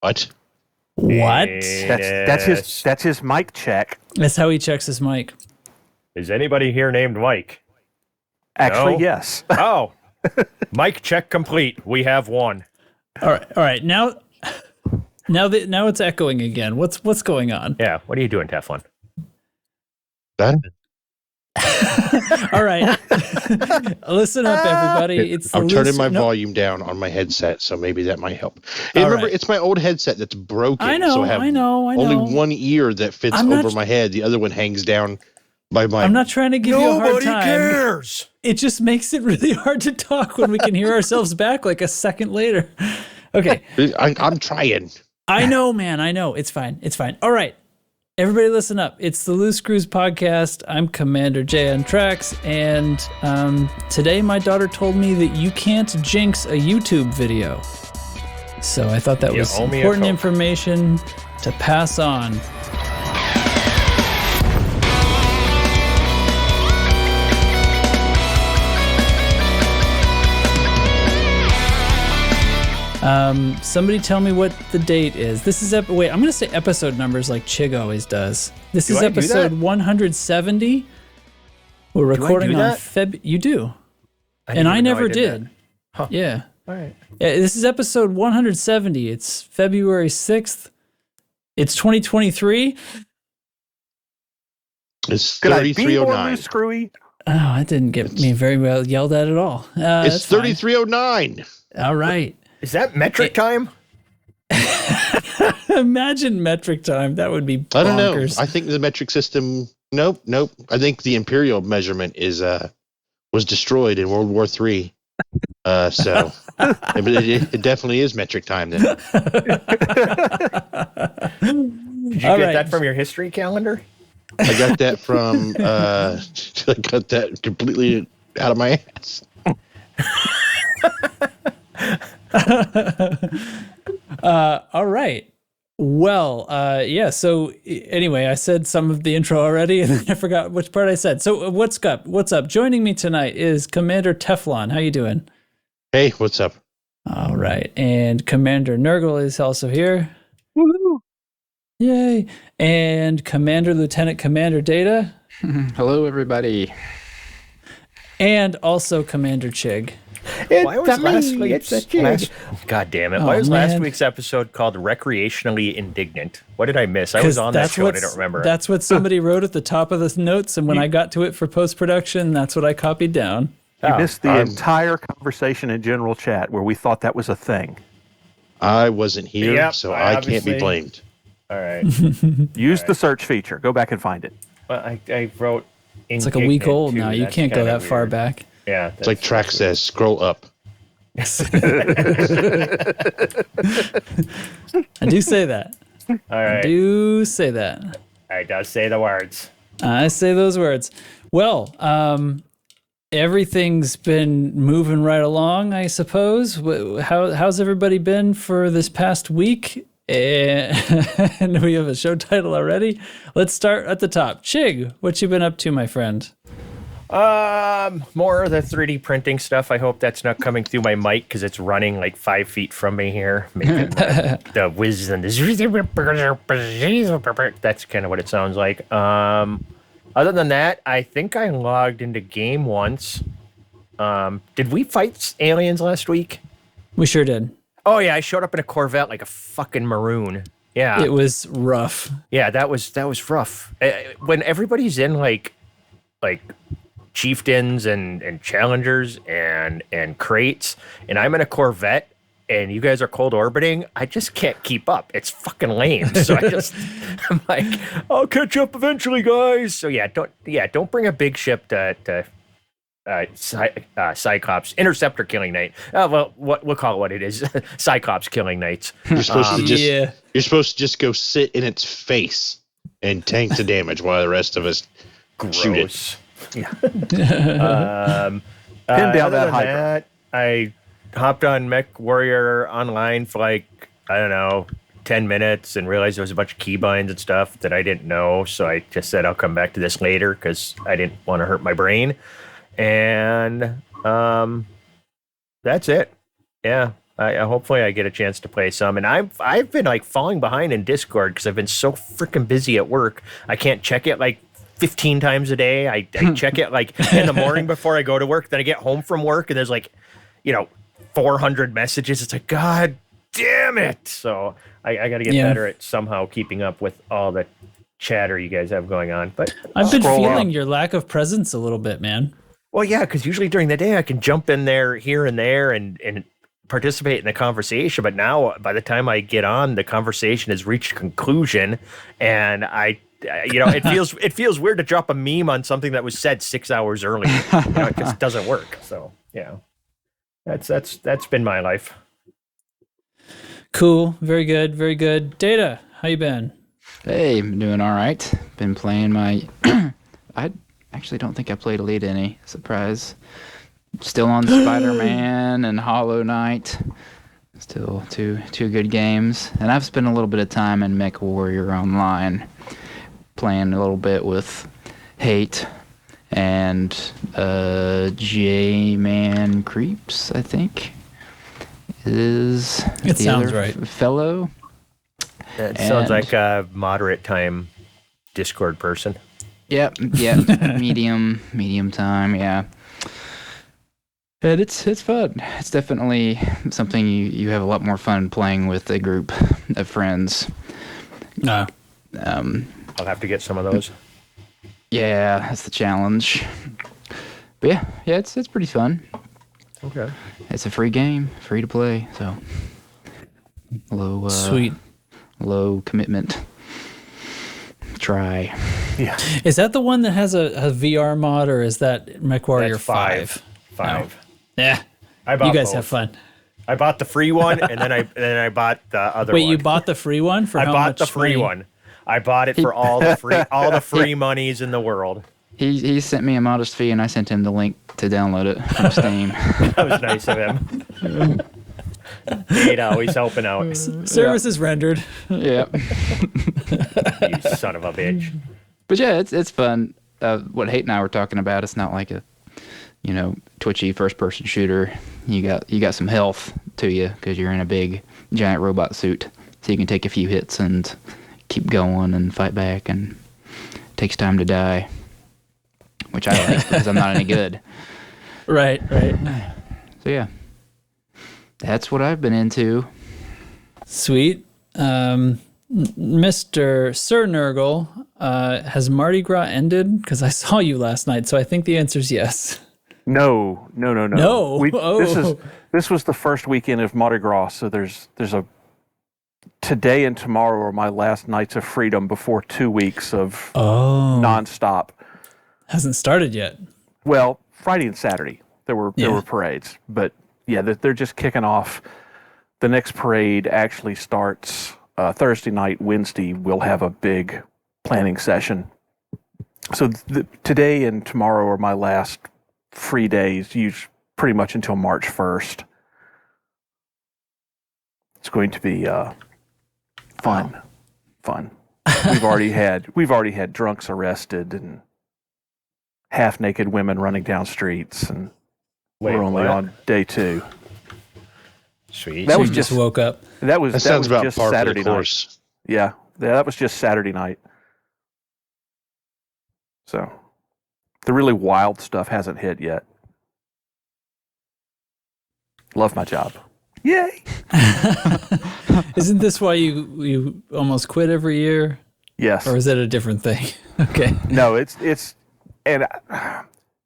What? What? That's his mic check. That's how he checks his mic. Is anybody here named Mike? Actually, No? yes. Oh, mic check complete. We have one. All right. Now it's echoing again. What's going on? Yeah. What are you doing, Teflon? Done? All right. Listen up, everybody. I'm turning my volume down on my headset, so maybe that might help. And remember, it's my old headset that's broken. I know, so I have only one ear that fits over my head. The other one hangs down by my... I'm not trying to give you a hard time. Nobody cares. It just makes it really hard to talk when we can hear ourselves back like a second later. Okay. I'm trying. I know, man. I know. It's fine. All right. Everybody listen up. It's the Loose Screws podcast. I'm Commander Jay on Tracks, and today my daughter told me that you can't jinx a YouTube video. So I thought that was important information to pass on. Somebody tell me what the date is. This is wait, I'm going to say episode numbers like Chig always does. This is episode 170. We're recording on You do. And I never did. Huh. Yeah. All right. Yeah, this is episode 170. It's February 6th. It's 2023. It's Could I be more 3309. loose screwy? Oh, that didn't get me very well yelled at all. It's 3309. All right. Is that metric time? Imagine metric time. That would be bonkers. I don't know. I think the metric system. Nope. I think the imperial measurement was destroyed in World War III. So it definitely is metric time then. Did you get that from your history calendar? I got that from. I got that completely out of my ass. All right. Well, yeah. So anyway, I said some of the intro already, and then I forgot which part I said. So what's up? What's up? Joining me tonight is Commander Teflon. How you doing? Hey, what's up? All right, and Commander Nurgle is also here. Woohoo! Yay! And Lieutenant Commander Data. Hello, everybody. And also Commander Chig. Why was God damn it. Why was last week's episode called Recreationally Indignant? What did I miss? I was on that show and I don't remember. That's what somebody wrote at the top of the notes, and when I got to it for post-production, that's what I copied down. You missed the entire conversation in general chat where we thought that was a thing. I wasn't here, so I can't be blamed. All right. Use the search feature. Go back and find it. Well, I wrote It's like a week old now. You can't go that far back. Yeah. It's like Track says, scroll up. I do say that. All right. I do say that. I does say the words. I say those words. Well, everything's been moving right along, I suppose. How's everybody been for this past week? And we have a show title already. Let's start at the top. Chig, what you been up to, my friend? More of the 3D printing stuff. I hope that's not coming through my mic because it's running like 5 feet from me here, making the whiz and the that's kind of what it sounds like. Other than that, I think I logged into game once. Did we fight aliens last week? We sure did. Oh yeah, I showed up in a Corvette like a fucking maroon. Yeah, it was rough. Yeah, that was rough. When everybody's in like chieftains and challengers and crates, and I'm in a Corvette and you guys are cold orbiting, I just can't keep up. It's fucking lame. So I'm like, I'll catch up eventually, guys. So don't bring a big ship to Cyclops Interceptor killing night. Well, we'll call it what it is. Cyclops killing nights. You're supposed to just go sit in its face and tank the damage while the rest of us shoot it. Yeah. Pin down that Hydra. I hopped on Mech Warrior Online for like, I don't know, 10 minutes and realized there was a bunch of keybinds and stuff that I didn't know. So I just said I'll come back to this later because I didn't want to hurt my brain. And that's it. Yeah. Hopefully I get a chance to play some. And I've been like falling behind in Discord because I've been so freaking busy at work. I can't check it like 15 times a day. I check it like in the morning before I go to work. Then I get home from work and there's like, 400 messages. It's like, God damn it. So I got to get better at somehow keeping up with all the chatter you guys have going on. But I've been feeling your lack of presence a little bit, man. Well, yeah, because usually during the day I can jump in there here and there and participate in the conversation. But now by the time I get on, the conversation has reached conclusion, and it feels weird to drop a meme on something that was said 6 hours earlier. It just doesn't work. So that's been my life. Cool. Very good. Very good. Data, how you been? Hey, I'm doing all right. Been playing my... I actually don't think I played Elite any. Surprise. Still on Spider-Man and Hollow Knight. Still two good games. And I've spent a little bit of time in Mech Warrior Online. Playing a little bit with Hate and J-Man Creeps, I think. It sounds right. Fellow. That sounds like a moderate time Discord person. Yep. medium time, yeah. And it's fun. It's definitely something you have a lot more fun playing with a group of friends. No. I'll have to get some of those. Yeah, that's the challenge. But yeah, it's pretty fun. Okay. It's a free game, free to play, so sweet. Low commitment. Try. Yeah. Is that the one that has a VR mod, or is that MechWarrior 5? 5. No. Yeah. You guys have fun. I bought the free one, and then I bought the other one. Wait, you bought the free one for how much? I bought the free one. I bought it for all the free monies in the world. He sent me a modest fee, and I sent him the link to download it from Steam. That was nice of him. He's helping out. Services rendered. Yeah. You son of a bitch. But yeah, it's fun. What Hate and I were talking about, it's not like a, twitchy first-person shooter. You got some health to you because you're in a big giant robot suit, so you can take a few hits and keep going and fight back, and it takes time to die, which I like because I'm not any good. Right. So yeah, that's what I've been into. Sweet. Mr. Sir Nurgle, has Mardi Gras ended? Because I saw you last night, so I think the answer is yes. No. No. This was the first weekend of Mardi Gras, so there's a today and tomorrow are my last nights of freedom before 2 weeks of nonstop. Hasn't started yet. Well, Friday and Saturday there were parades, but yeah, they're just kicking off. The next parade actually starts Thursday night. Wednesday we'll have a big planning session. So today and tomorrow are my last free days, pretty much until March 1st. It's going to be fun. We've already had drunks arrested and half-naked women running down streets, and we're only on day 2. Sweet. That was just woke up. That was sounds about just par for the Saturday night. course. Yeah, that was just Saturday night. So the really wild stuff hasn't hit yet. Love my job. Yay! Isn't this why you almost quit every year? Yes. Or is it a different thing? Okay. No, it's and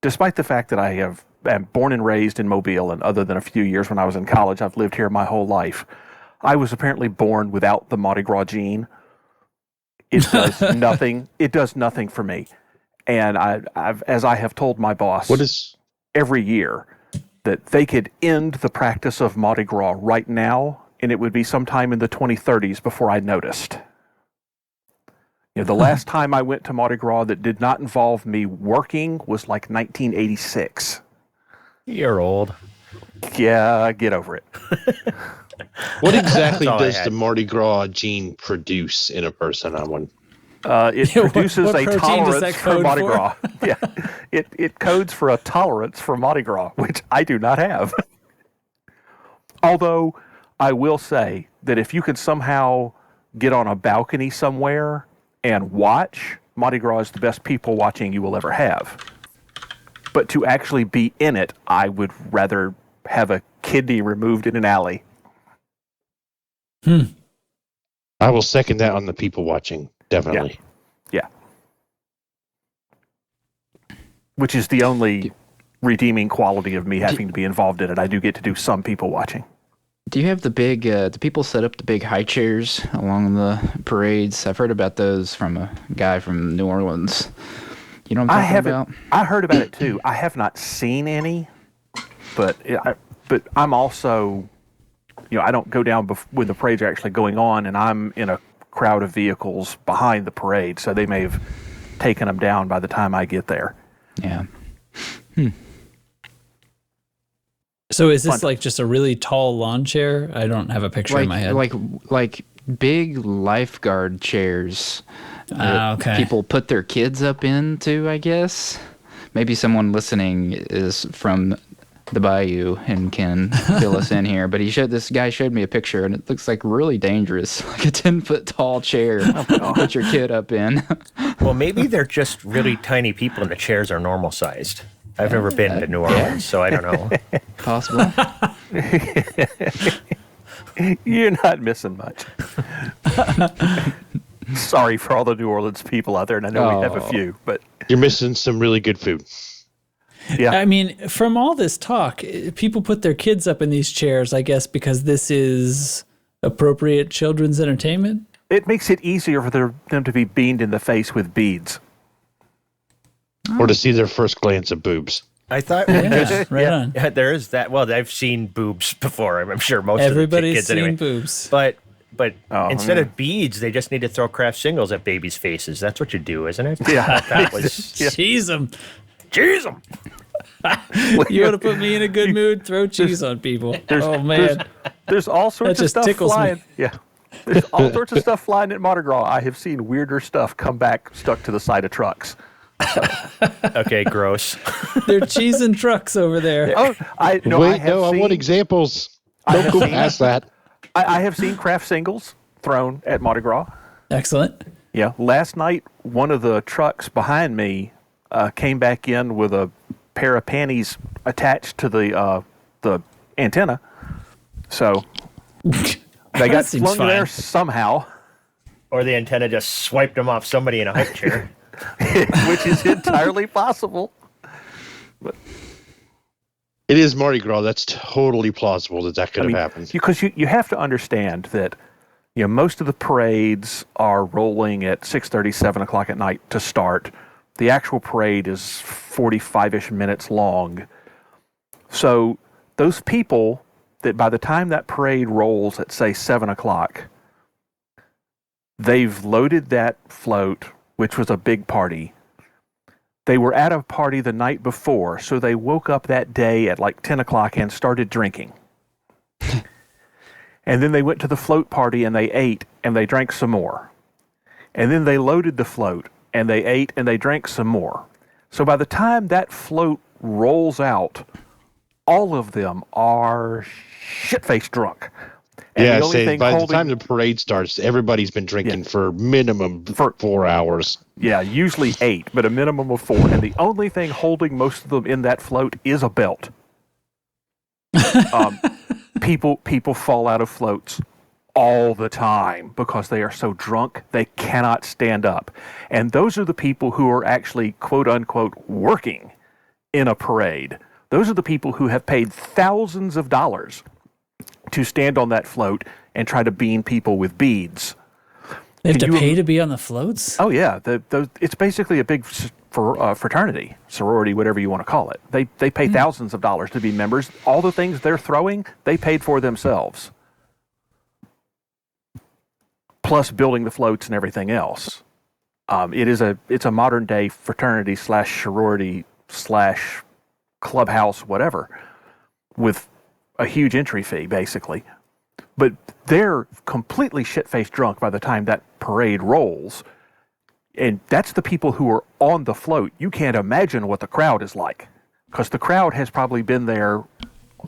despite the fact that I'm born and raised in Mobile, and other than a few years when I was in college, I've lived here my whole life. I was apparently born without the Mardi Gras gene. It does nothing. It does nothing for me. And as I have told my boss every year, that they could end the practice of Mardi Gras right now, and it would be sometime in the 2030s before I noticed. The last time I went to Mardi Gras that did not involve me working was like 1986. You're old. Yeah, get over it. What exactly does the Mardi Gras gene produce in a person? It produces what a protein does that tolerance for code Mardi for? Gras. Yeah, it codes for a tolerance for Mardi Gras, which I do not have. Although I will say that if you could somehow get on a balcony somewhere and watch, Mardi Gras is the best people watching you will ever have. But to actually be in it, I would rather have a kidney removed in an alley. I will second that on the people watching, definitely. Yeah. Which is the only redeeming quality of me having to be involved in it. I do get to do some people watching. Do you have the big, do people set up the big high chairs along the parades? I've heard about those from a guy from New Orleans. You know what I'm talking about? I heard about it too. I have not seen any, but I'm also, I don't go down when the parades are actually going on, and I'm in a crowd of vehicles behind the parade, so they may have taken them down by the time I get there. Yeah. So is this like just a really tall lawn chair? I don't have a picture in my head. Like big lifeguard chairs. Okay. People put their kids up into, I guess. Maybe someone listening is from the Bayou and can fill us in here. But this guy showed me a picture, and it looks like really dangerous, like a 10-foot tall chair. Put your kid up in. Well, maybe they're just really tiny people, and the chairs are normal sized. I've never been to New Orleans, so I don't know. Possible. You're not missing much. Sorry for all the New Orleans people out there, and I know we have a few, but You're missing some really good food. yeah. I mean, from all this talk, people put their kids up in these chairs, I guess, because this is appropriate children's entertainment. It makes it easier for them to be beamed in the face with beads. Or to see their first glance of boobs. I thought Right on. Yeah, there is that. Well, I've seen boobs before. I'm sure most Everybody's of the seen kids anyway. boobs. But Oh, instead yeah. of beads, they just need to throw craft singles at babies' faces. That's what you do, isn't it? Yeah. That was Cheese them. jeez 'em. You want to put me in a good mood? Throw cheese on people. Oh, man. There's all sorts of just stuff tickles me. flying. Yeah. There's all sorts of stuff flying at Mardi Gras. I have seen weirder stuff come back stuck to the side of trucks. Okay, gross. They're cheesing trucks over there. Oh, I want examples. Don't go past that. I have seen craft singles thrown at Mardi Gras. Excellent. Yeah. Last night, one of the trucks behind me came back in with a pair of panties attached to the antenna. So they got seems flung fine. there somehow, Or the antenna just swiped them off somebody in a hype chair. which is entirely possible. It is Mardi Gras. That's totally plausible that could have happened. Because you have to understand that most of the parades are rolling at 6:30, 7 o'clock at night to start. The actual parade is 45-ish minutes long. So those people that by the time that parade rolls at, say, 7 o'clock, they've loaded that float, which was a big party. They were at a party the night before, so they woke up that day at like 10 o'clock and started drinking. And then they went to the float party and they ate and they drank some more. And then they loaded the float and they ate and they drank some more. So by the time that float rolls out, all of them are shit-faced drunk. And Yeah, the only say thing by holding, the time the parade starts, everybody's been drinking for minimum 4 hours. yeah, usually 8, but a minimum of 4. And the only thing holding most of them in that float is a belt. People fall out of floats all the time because they are so drunk they cannot stand up. And those are the people who are actually, quote unquote, working in a parade. Those are the people who have paid thousands of dollars to stand on that float and try to bean people with beads. They have Can to you- pay to be on the floats? Oh yeah, it's basically a big fraternity, sorority, whatever you want to call it. They pay thousands of dollars to be members. All the things they're throwing, they paid for themselves. Plus building the floats and everything else. It's a modern day fraternity / sorority / clubhouse, whatever, with a huge entry fee, basically. But they're completely shit-faced drunk by the time that parade rolls. And that's the people who are on the float. You can't imagine what the crowd is like, because the crowd has probably been there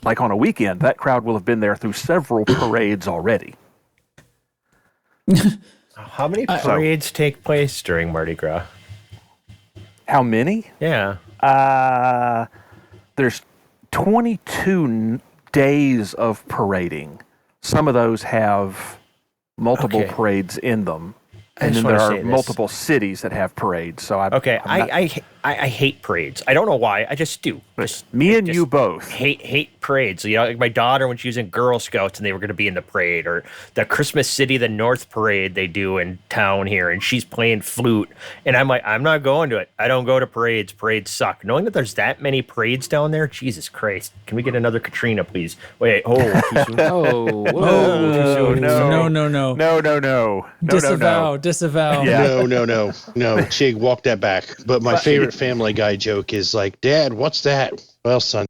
like on a weekend, that crowd will have been there through several parades already. How many parades take place during Mardi Gras? How many? Yeah. There's 22 days of parading. Some of those have multiple parades in them. And then there are multiple cities that have parades. So I hate parades. I don't know why. I just do. Me and you both hate parades. You know, like my daughter when she was in Girl Scouts and they were going to be in the parade, or the Christmas City, the North Parade they do in town here, and she's playing flute, and I'm like, I'm not going to it. I don't go to parades. Parades suck. Knowing that there's that many parades down there, Jesus Christ! Can we get another Katrina, please? Wait. Oh, too soon. No. Disavow. Yeah. No. Chig, walk that back. But my favorite Family Guy joke is like, Dad, what's that? Well, son,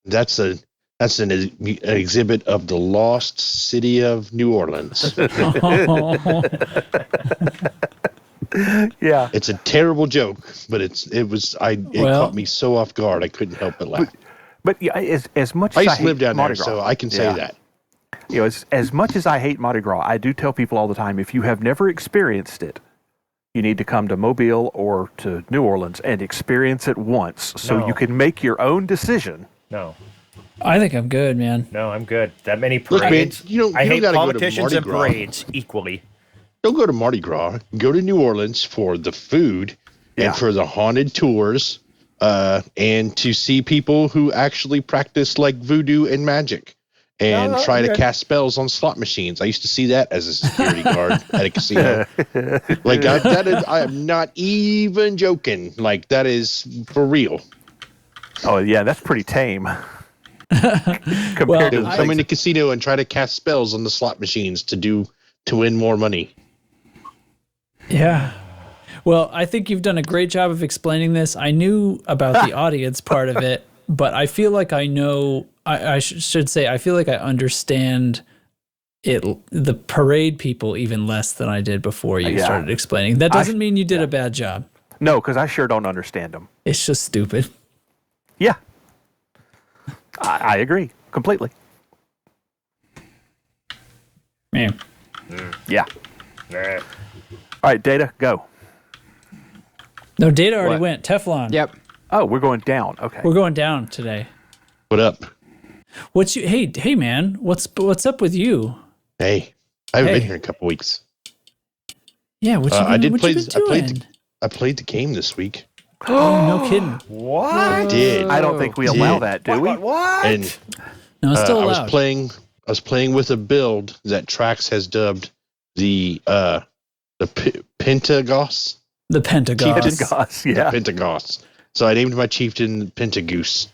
that's an exhibit of the lost city of New Orleans. Yeah, it's a terrible joke, but it caught me so off guard I couldn't help but laugh. But yeah, as much I as used to live down there, so I can say that. You know, as much as I hate Mardi Gras, I do tell people all the time, if you have never experienced it, you need to come to Mobile or to New Orleans and experience it once so you can make your own decision. No. I think I'm good, man. No, I'm good. That many parades. Look, man, I hate politicians and parades equally. Don't go to Mardi Gras. Go to New Orleans for the food and for the haunted tours and to see people who actually practice like voodoo and magic. And try to cast spells on slot machines. I used to see that as a security guard at a casino. Like I am not even joking. Like that is for real. Oh yeah, that's pretty tame. Compared to come in a casino and try to cast spells on the slot machines to win more money. Yeah. Well, I think you've done a great job of explaining this. I knew about the audience part of it, but I feel like I know. I should say I feel like I understand the parade people even less than I did before you started explaining. That doesn't mean you did a bad job. No, because I sure don't understand them. It's just stupid. Yeah. I agree completely. Man. Yeah. All right, Data, go. No, Data already went. Teflon. Yep. Oh, we're going down. Okay. We're going down today. What up? Hey man, what's up with you? Hey, I haven't been here in a couple weeks. Yeah, what you been doing? I played the game this week. Oh, no kidding. What? I did. I don't think we allow that, do we? What? And No, it's still allowed. I was playing with a build that Trax has dubbed the Pentagos. The Pentagos. Pentagos, yeah. The Pentagos. So I named my chieftain Pentagoose.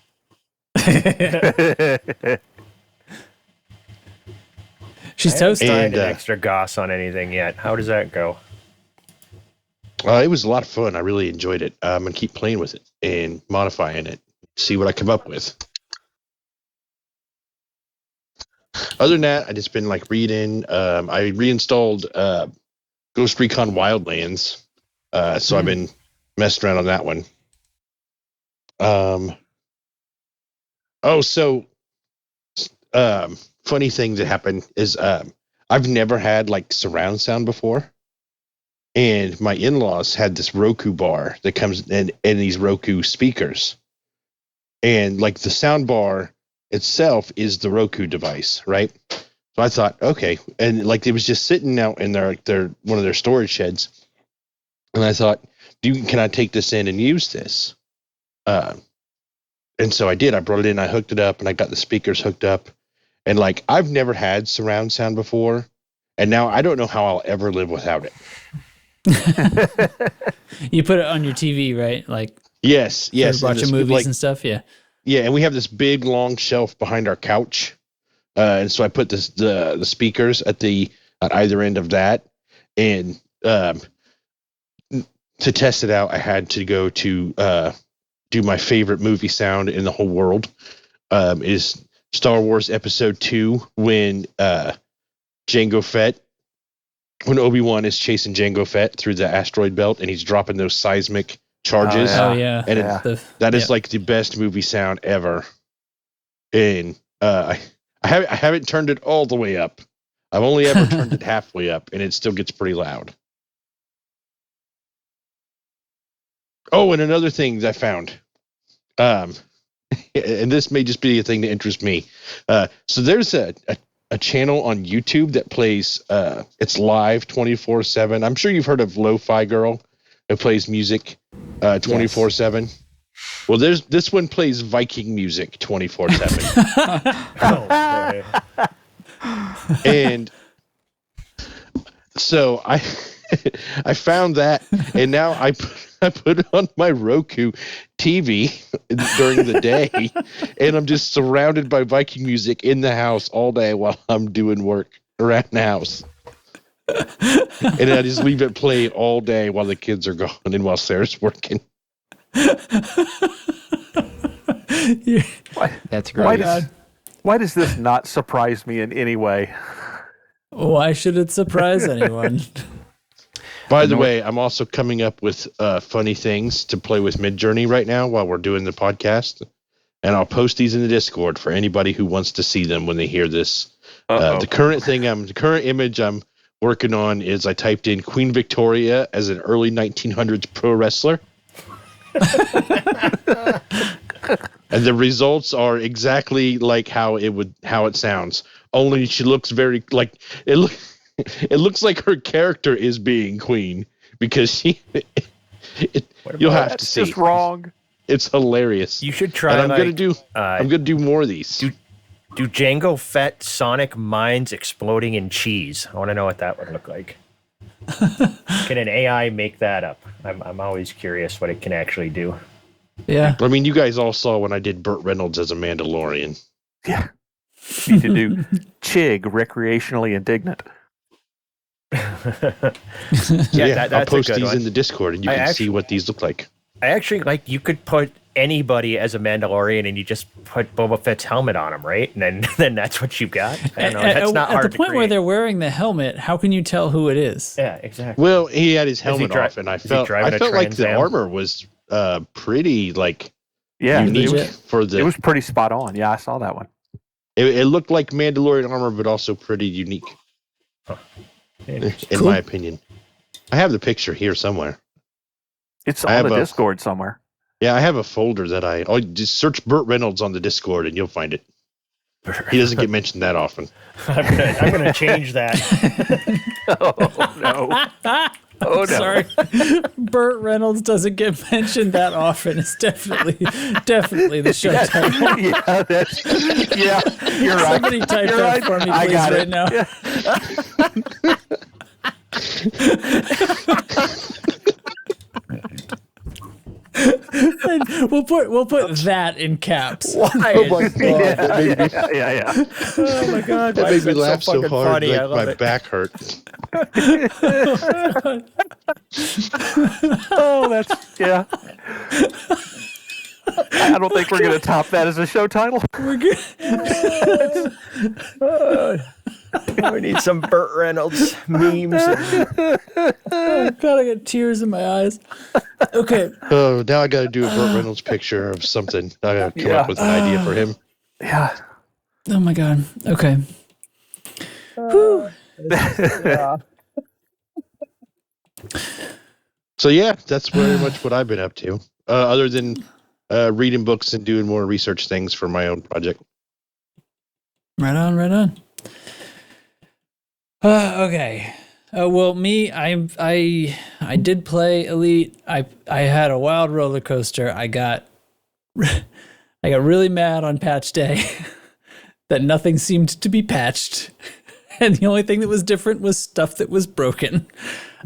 She's toasty. And an extra goss on anything yet. How does that go? It was a lot of fun. I really enjoyed it. I'm going to keep playing with it and modifying it. See what I come up with. Other than that, I just been like reading. I reinstalled Ghost Recon Wildlands. So I've been messing around on that one. Funny thing that happened is I've never had like surround sound before. And my in-laws had this Roku bar that comes in these Roku speakers. And like the sound bar itself is the Roku device, right? So I thought, okay. And like it was just sitting out in their one of their storage sheds. And I thought, can I take this in and use this? And so I did. I brought it in, I hooked it up, and I got the speakers hooked up. And like I've never had surround sound before. And now I don't know how I'll ever live without it. You put it on your TV, right? Like yes, watching movies and stuff. Yeah, and we have this big long shelf behind our couch, and so I put the speakers at either end of that, and to test it out, I had to go to do my favorite movie sound in the whole world. Is Star Wars Episode 2 when Jango Fett. When Obi-Wan is chasing Jango Fett through the asteroid belt and he's dropping those seismic charges. Oh, yeah. And that is like the best movie sound ever. And I haven't turned it all the way up. I've only ever turned it halfway up, and it still gets pretty loud. Oh, and another thing that I found, and this may just be a thing that interests me. So there's a channel on YouTube that plays, it's live 24/7. I'm sure you've heard of Lo-Fi Girl. It plays music 24/7. Well, this one plays Viking music 24/7. Oh, boy. And so I found that, and now I put it on my Roku TV during the day, and I'm just surrounded by Viking music in the house all day while I'm doing work around the house. And I just leave it play all day while the kids are gone and while Sarah's working. That's great. Why does this not surprise me in any way? Why should it surprise anyone? By the way, I'm also coming up with funny things to play with Midjourney right now while we're doing the podcast, and I'll post these in the Discord for anybody who wants to see them when they hear this. The current image I'm working on is I typed in Queen Victoria as an early 1900s pro wrestler. And the results are exactly like how it sounds. Only she looks very like it looks like her character is being queen because you'll have to see. That's just wrong. It's hilarious. You should try. And I'm gonna do more of these. Do Jango Fett Sonic mines exploding in cheese? I want to know what that would look like. Can an AI make that up? I'm always curious what it can actually do. Yeah. I mean, you guys all saw when I did Burt Reynolds as a Mandalorian. Yeah. You need to do Chig, recreationally indignant. I'll post these in the Discord, and you can see what these look like. I actually you could put anybody as a Mandalorian, and you just put Boba Fett's helmet on him, right? And then that's what you've got. I don't know. That's not hard at the point where they're wearing the helmet. How can you tell who it is? Yeah, exactly. Well, he had his helmet off, and I felt like the Am? armor was pretty unique for the. It was pretty spot on. Yeah, I saw that one. It looked like Mandalorian armor, but also pretty unique, in my opinion. I have the picture here somewhere. It's on the Discord somewhere. Yeah, I have a folder that just search Burt Reynolds on the Discord and you'll find it. He doesn't get mentioned that often. I'm gonna change that. Oh no! Oh no! Sorry, Burt Reynolds doesn't get mentioned that often. It's definitely the show title. Yeah, you're right. Somebody type that for me, please, right now. We'll put that in caps. Why? Oh my god! Yeah. Oh my god! That made me laugh so hard. Funny? Like my back hurt. Oh, that's yeah. I don't think we're gonna top that as a show title. We're good. We need some Burt Reynolds memes. Oh god, I got tears in my eyes. Okay. Oh, now I got to do a Burt Reynolds picture of something. I got to come up with an idea for him. Yeah. Oh my god. Okay. Whew. So yeah, that's very much what I've been up to. Other than reading books and doing more research things for my own project. Right on. Okay. Well, me, I did play Elite. I had a wild roller coaster. I got really mad on patch day that nothing seemed to be patched, and the only thing that was different was stuff that was broken.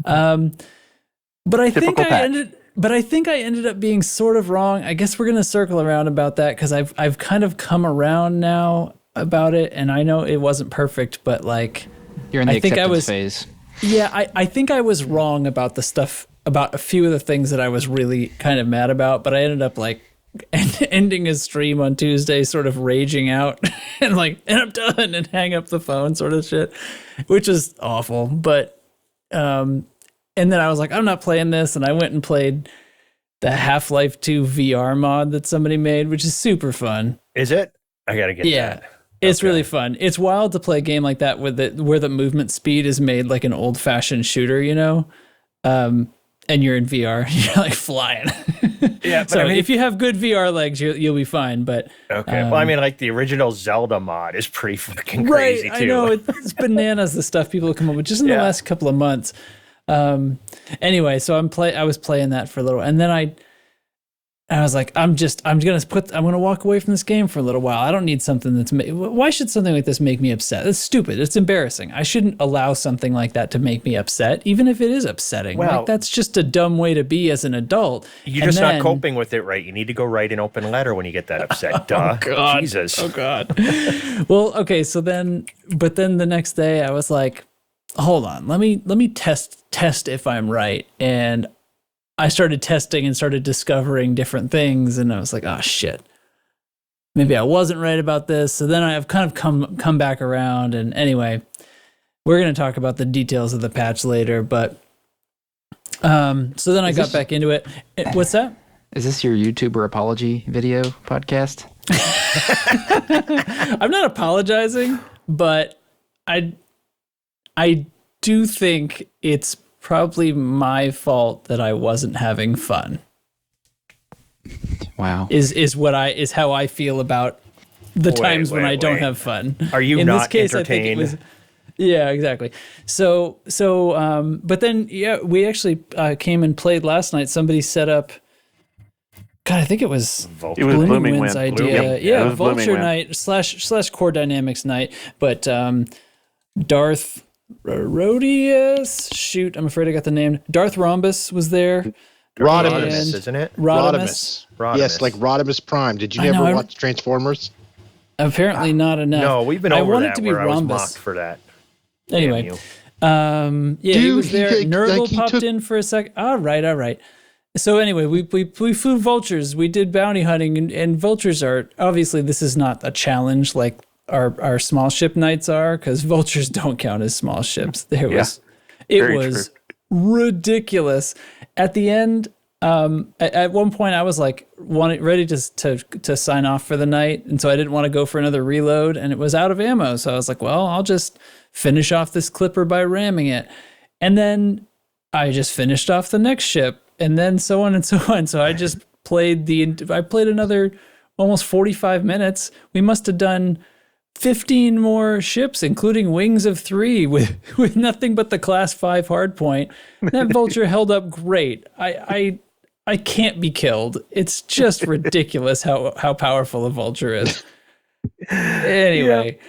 But I think I ended up being sort of wrong. I guess we're gonna circle around about that because I've kind of come around now about it, and I know it wasn't perfect, but like you're in the acceptance phase. Yeah, I think I was wrong about the stuff, about a few of the things that I was really kind of mad about, but I ended up like ending a stream on Tuesday sort of raging out and I'm done and hang up the phone sort of shit, which is awful. But and then I was like, I'm not playing this, and I went and played the Half-Life 2 VR mod that somebody made, which is super fun. Is it? I gotta get that. It's really fun. It's wild to play a game like that where the movement speed is made like an old-fashioned shooter, and you're in VR. You're like flying. Yeah, but so if you have good VR legs, you'll be fine. But okay, well, I mean, like the original Zelda mod is pretty fucking crazy too. I know it's bananas the stuff people have come up with just in the last couple of months. Anyway, so I was playing that for a little, and then I was like, I'm gonna walk away from this game for a little while. I don't need something why should something like this make me upset? It's stupid. It's embarrassing. I shouldn't allow something like that to make me upset, even if it is upsetting. Well, like, that's just a dumb way to be as an adult. You're just not coping with it right. You need to go write an open letter when you get that upset. Duh. Oh, God. Jesus. Oh God. Well, okay. So then the next day I was like, hold on, let me test if I'm right. And I started testing and started discovering different things, and I was like, oh shit, maybe I wasn't right about this. So then I have kind of come back around, and anyway, we're going to talk about the details of the patch later, but so then I got back into it. What's that? Is this your YouTuber apology video podcast? I'm not apologizing, but I do think it's probably my fault that I wasn't having fun. Wow. Is how I feel about the times when I don't have fun. Are you in not this case, entertained? I think it was, yeah, exactly. So, but then, we actually came and played last night. Somebody set up, God, I think it was Blooming Wind's Wind. idea. It was Blooming Vulture Wind. night slash Core Dynamics night. But Darth Rodius, shoot, I'm afraid I got the name. Darth Rhombus was there. Rodimus, isn't it? Rodimus. Yes, like Rodimus Prime. Did you never watch Transformers? Apparently not enough. No, we've been over I want that it to be where I was Rhombus. mocked for that. Anyway, Damn you. he Dude, was there. he Nurgle popped took- in for a sec. All right. So anyway, we flew vultures. We did bounty hunting, and vultures are obviously, this is not a challenge like our small ship nights are, because vultures don't count as small ships. It was ridiculous. At the end, at one point, I was like ready to sign off for the night, and so I didn't want to go for another reload, and it was out of ammo. So I was like, well, I'll just finish off this clipper by ramming it, and then I just finished off the next ship, and then so on and so on. So I just played another almost 45 minutes. We must have done 15 more ships, including Wings of 3, with nothing but the Class 5 hardpoint. That vulture held up great. I can't be killed. It's just ridiculous how powerful a vulture is. Anyway,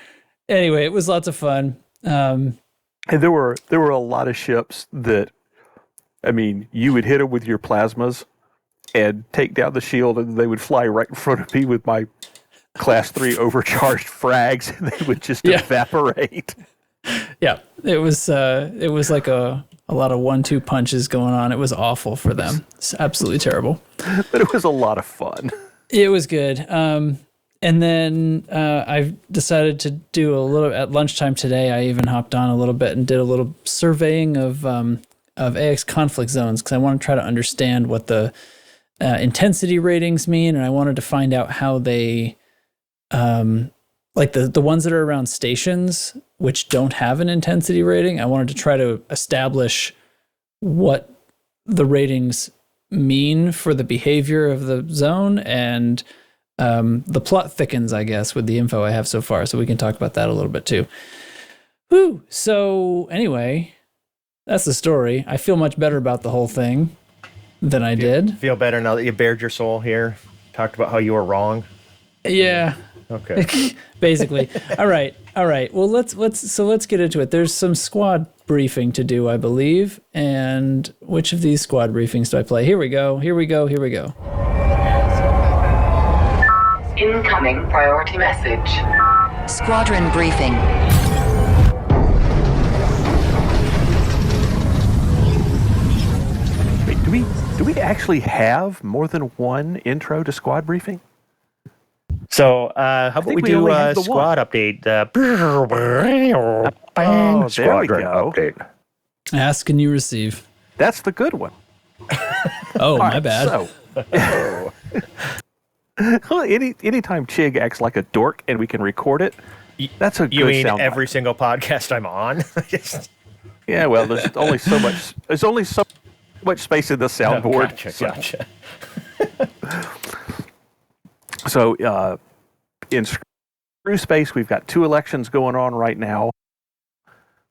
it was lots of fun. And there were a lot of ships that, I mean, you would hit them with your plasmas and take down the shield, and they would fly right in front of me with my Class 3 overcharged frags, and they would just evaporate. Yeah, it was like a lot of 1-2 punches going on. It was awful for them. It's absolutely terrible. But it was a lot of fun. It was good. And then I decided to do a little at lunchtime today. I even hopped on a little bit and did a little surveying of AX conflict zones, because I want to try to understand what the intensity ratings mean, and I wanted to find out how they, like the ones that are around stations, which don't have an intensity rating. I wanted to try to establish what the ratings mean for the behavior of the zone, and the plot thickens, I guess, with the info I have so far. So we can talk about that a little bit too. Whew. So anyway, that's the story. I feel much better about the whole thing than I did. Feel better now that you bared your soul here? Talked about how you were wrong? Yeah. Okay. Basically. All right. Well, let's get into it. There's some squad briefing to do, I believe. And which of these squad briefings do I play? Here we go. Incoming priority message. Squadron briefing. Wait, do we actually have more than one intro to squad briefing? So, how about we do a squad update? Squadron update. Ask and you receive. That's the good one. Oh, my bad. So, anytime Chig acts like a dork and we can record it, That's a good You mean soundbite. every single podcast I'm on? Yeah, well, there's only so much. There's only so much space in the soundboard. Gotcha. So, in Screw Space, we've got 2 elections going on right now.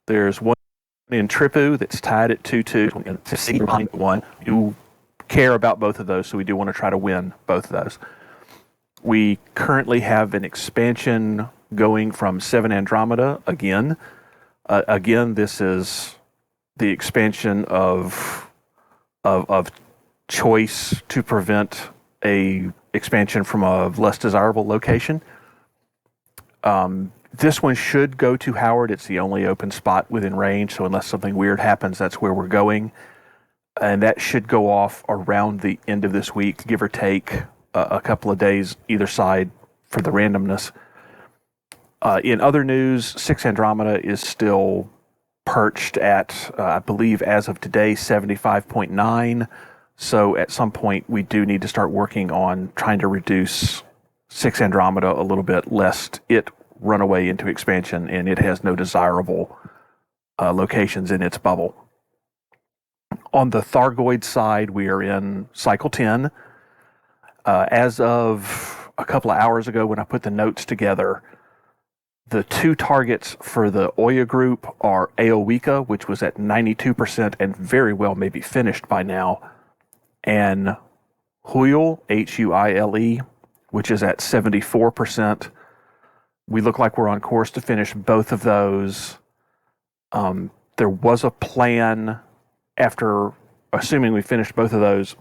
There's one in Tripu that's tied at 2-2, and Cempsigi behind 1. You care about both of those, so we do want to try to win both of those. We currently have an expansion going from 7 Andromeda again. Again, this is the expansion of choice to prevent a expansion from a less desirable location. This one should go to Howard. It's the only open spot within range, so unless something weird happens, that's where we're going. And that should go off around the end of this week, give or take a couple of days either side for the randomness. In other news, 6 Andromeda is still perched at, I believe, as of today, 75.9. So at some point, we do need to start working on trying to reduce 6 Andromeda a little bit, lest it run away into expansion and it has no desirable locations in its bubble. On the Thargoid side, we are in cycle 10. As of a couple of hours ago when I put the notes together, the 2 targets for the Oya group are Aowicha, which was at 92% and very well may be finished by now, and Huile, Huile, which is at 74%. We look like we're on course to finish both of those. There was a plan after, assuming we finished both of those,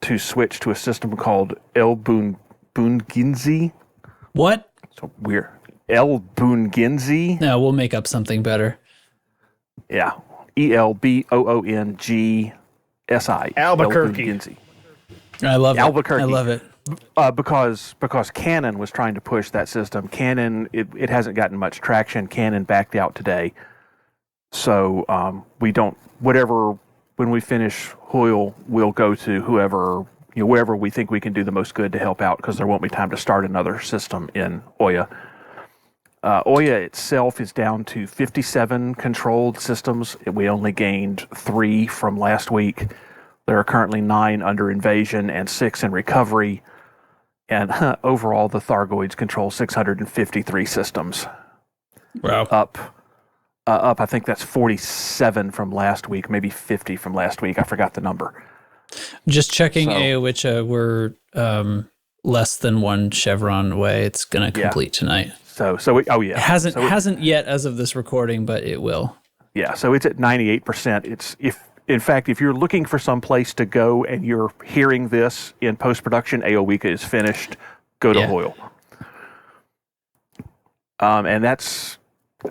to switch to a system called El Bunginzi. What? So weird. El Bunginzi. No, we'll make up something better. Yeah. ELBOONGSI. Albuquerque. I love it. Albuquerque. I love it. Because Canon was trying to push that system. Canon, it hasn't gotten much traction. Canon backed out today. So we don't, when we finish Huile, we'll go to wherever we think we can do the most good to help out, because there won't be time to start another system in Oya. Oya itself is down to 57 controlled systems. We only gained 3 from last week. There are currently 9 under invasion and 6 in recovery. And overall, the Thargoids control 653 systems. Wow. Up, I think that's 47 from last week, maybe 50 from last week. I forgot the number. Just checking Aowicha, we're less than 1 chevron away. It's going to complete tonight. It hasn't yet as of this recording, but it will. Yeah, so it's at 98%. If you're looking for some place to go and you're hearing this in post-production, Aowicha is finished. Go to Huile. And that's,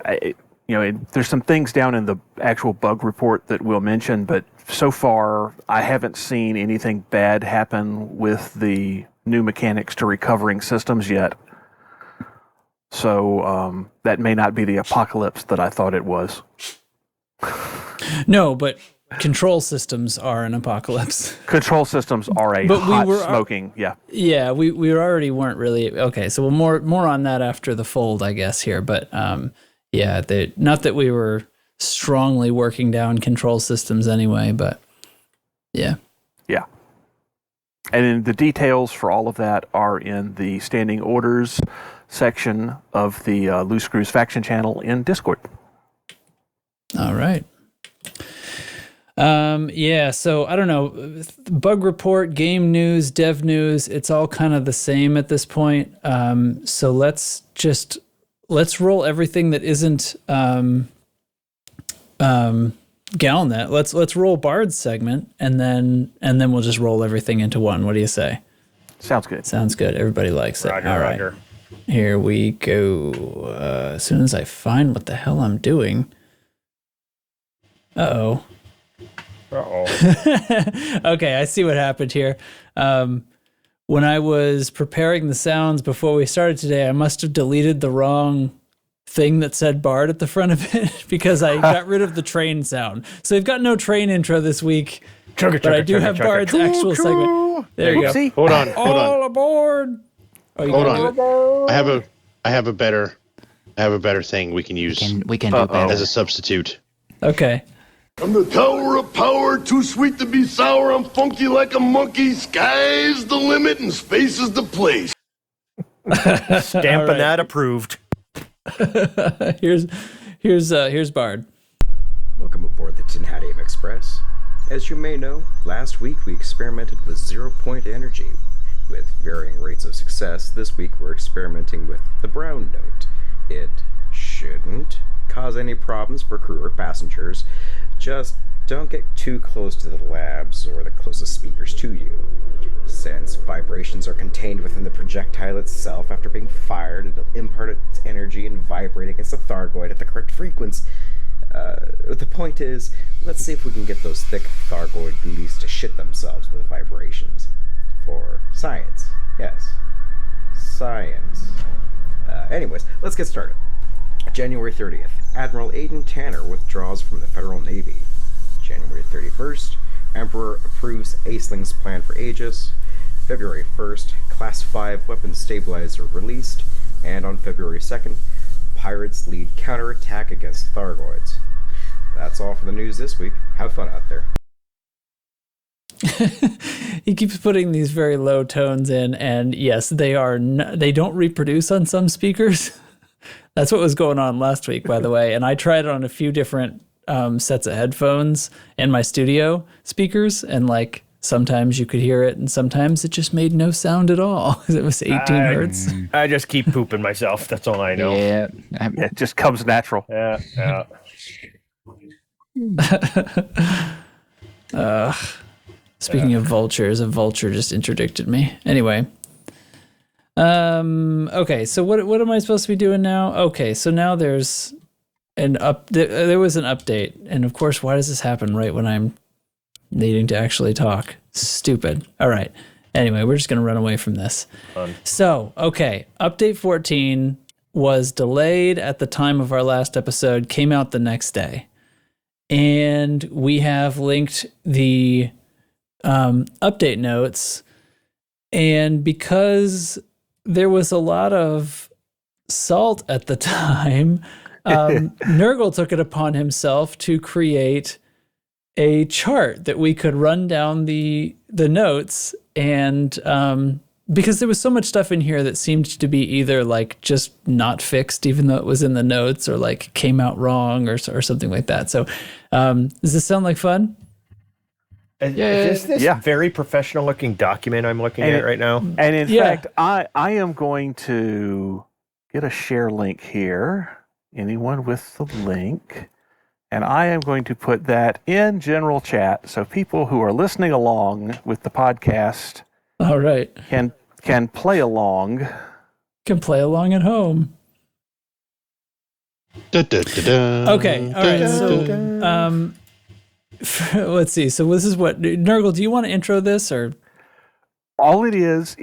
there's some things down in the actual bug report that we'll mention, but so far I haven't seen anything bad happen with the new mechanics to recovering systems yet. So that may not be the apocalypse that I thought it was. No, but control systems are an apocalypse. Control systems are smoking. Yeah. Yeah, we already weren't really okay. So we'll more on that after the fold, I guess here. But not that we were strongly working down control systems anyway, but yeah. Yeah. And then the details for all of that are in the standing orders section of the Loose Screws faction channel in Discord. All right. So I don't know, bug report, game news, dev news, it's all kind of the same at this point. So let's roll everything that isn't Galnet. Let's roll Bard's segment and then we'll just roll everything into one. What do you say? Sounds good. Sounds good. Everybody likes it. Roger, all right. Roger. Here we go. As soon as I find what the hell I'm doing. Uh-oh. Okay, I see what happened here. When I was preparing the sounds before we started today, I must have deleted the wrong thing that said Bard at the front of it because I got rid of the train sound. So we've got no train intro this week, but I do have Bard's actual segment. There you go. Hold on. All aboard. Hold on. I have a better I have a better thing we can use We can do better. as a substitute. Okay. I'm the tower of power, too sweet to be sour. I'm funky like a monkey. Sky's the limit and space is the place. Stamping that approved. Here's Bard. Welcome aboard the Tinhadium Express. As you may know, last week we experimented with zero-point energy. With varying rates of success, this week we're experimenting with the brown note. It shouldn't cause any problems for crew or passengers. Just don't get too close to the labs or the closest speakers to you. Since vibrations are contained within the projectile itself, after being fired, it'll impart its energy and vibrate against the Thargoid at the correct frequency. The point is, let's see if we can get those thick Thargoid booties to shit themselves with vibrations. For science. Yes. Science. Anyways, let's get started. January 30th, Admiral Aiden Tanner withdraws from the Federal Navy. January 31st, Emperor approves Aceling's plan for Aegis. February 1st, Class 5 weapon stabilizer released. And on February 2nd, Pirates lead counterattack against Thargoids. That's all for the news this week. Have fun out there. He keeps putting these very low tones in, and yes, they don't reproduce on some speakers. That's what was going on last week, by the way. And I tried it on a few different sets of headphones in my studio speakers, and like sometimes you could hear it, and sometimes it just made no sound at all. It was 18 hertz. I just keep pooping myself. That's all I know. Yeah. It just comes natural. Yeah. Speaking of vultures, a vulture just interdicted me. Anyway. Okay, so what am I supposed to be doing now? Okay, so now there's there was an update, and of course, why does this happen right when I'm needing to actually talk? Stupid. All right. Anyway, we're just going to run away from this. Fun. So, okay, update 14 was delayed at the time of our last episode, came out the next day. And we have linked the update notes. And because there was a lot of salt at the time, Nurgle took it upon himself to create a chart that we could run down the notes, and because there was so much stuff in here that seemed to be either like just not fixed even though it was in the notes, or like came out wrong or something like that. So does this sound like fun? Is this very professional looking document I'm looking at right now? And in fact, I am going to get a share link here. Anyone with the link? And I am going to put that in general chat so people who are listening along with the podcast all right. can play along. Can play along at home. Okay. All right. So let's see. So this is what Nurgle, do you want to intro this, or? All it is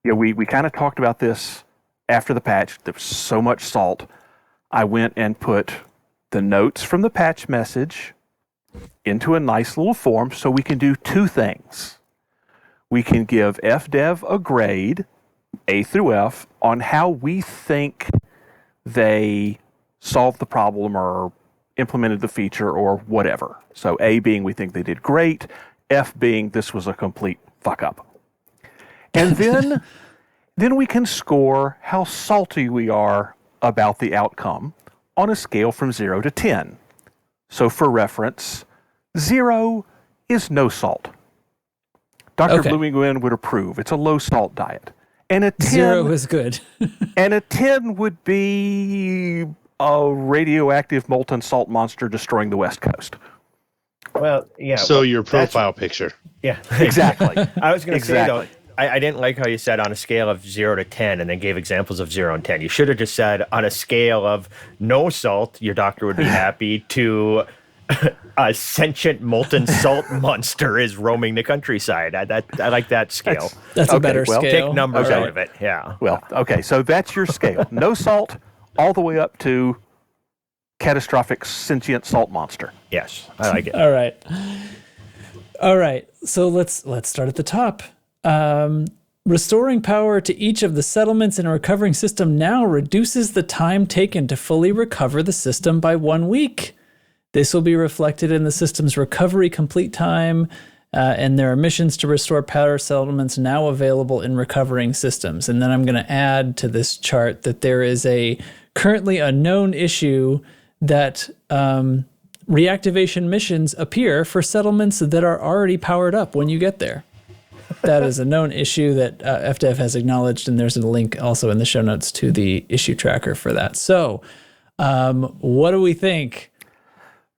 we kind of talked about this after the patch. There was so much salt. I went and put the notes from the patch message into a nice little form so we can do two things. We can give FDev a grade, A through F, on how we think they solved the problem or implemented the feature or whatever. So A being we think they did great, F being this was a complete fuck up. And then we can score how salty we are about the outcome on a scale from 0 to 10. So for reference, 0 is no salt. Dr. Blumenguin would approve. It's a low salt diet. And a 10, 0 is good. And a 10 would be a radioactive molten salt monster destroying the West Coast. Well, yeah. So your profile picture. Yeah. Exactly. I was going to say, though, Exactly. I didn't like how you said on a scale of 0 to 10 and then gave examples of 0 and 10. You should have just said on a scale of no salt, your doctor would be happy, to a sentient molten salt monster is roaming the countryside. I like that scale. That's a better scale. Take numbers Okay. out of it. Yeah. Well, okay, so that's your scale. No salt, all the way up to catastrophic sentient salt monster. Yes, I like it. All right. So let's start at the top. Restoring power to each of the settlements in a recovering system now reduces the time taken to fully recover the system by 1 week. This will be reflected in the system's recovery complete time, and there are missions to restore power settlements now available in recovering systems. And then I'm going to add to this chart that there is currently a known issue that reactivation missions appear for settlements that are already powered up when you get there. That is a known issue that FDev has acknowledged, and there's a link also in the show notes to the issue tracker for that. So, what do we think?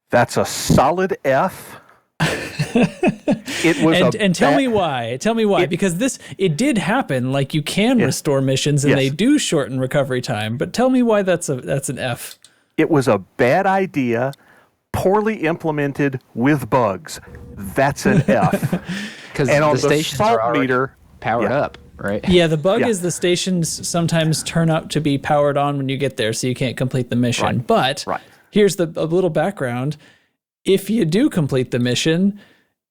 That's a solid F. It was and tell me why. Tell me why. Because it did happen. Like, you can restore missions, and they do shorten recovery time. But tell me why that's an F. It was a bad idea, poorly implemented with bugs. That's an F. Because the stations salt are meter powered up, right? Yeah, the bug is the stations sometimes turn out to be powered on when you get there, so you can't complete the mission. Right. But here's a little background. If you do complete the mission,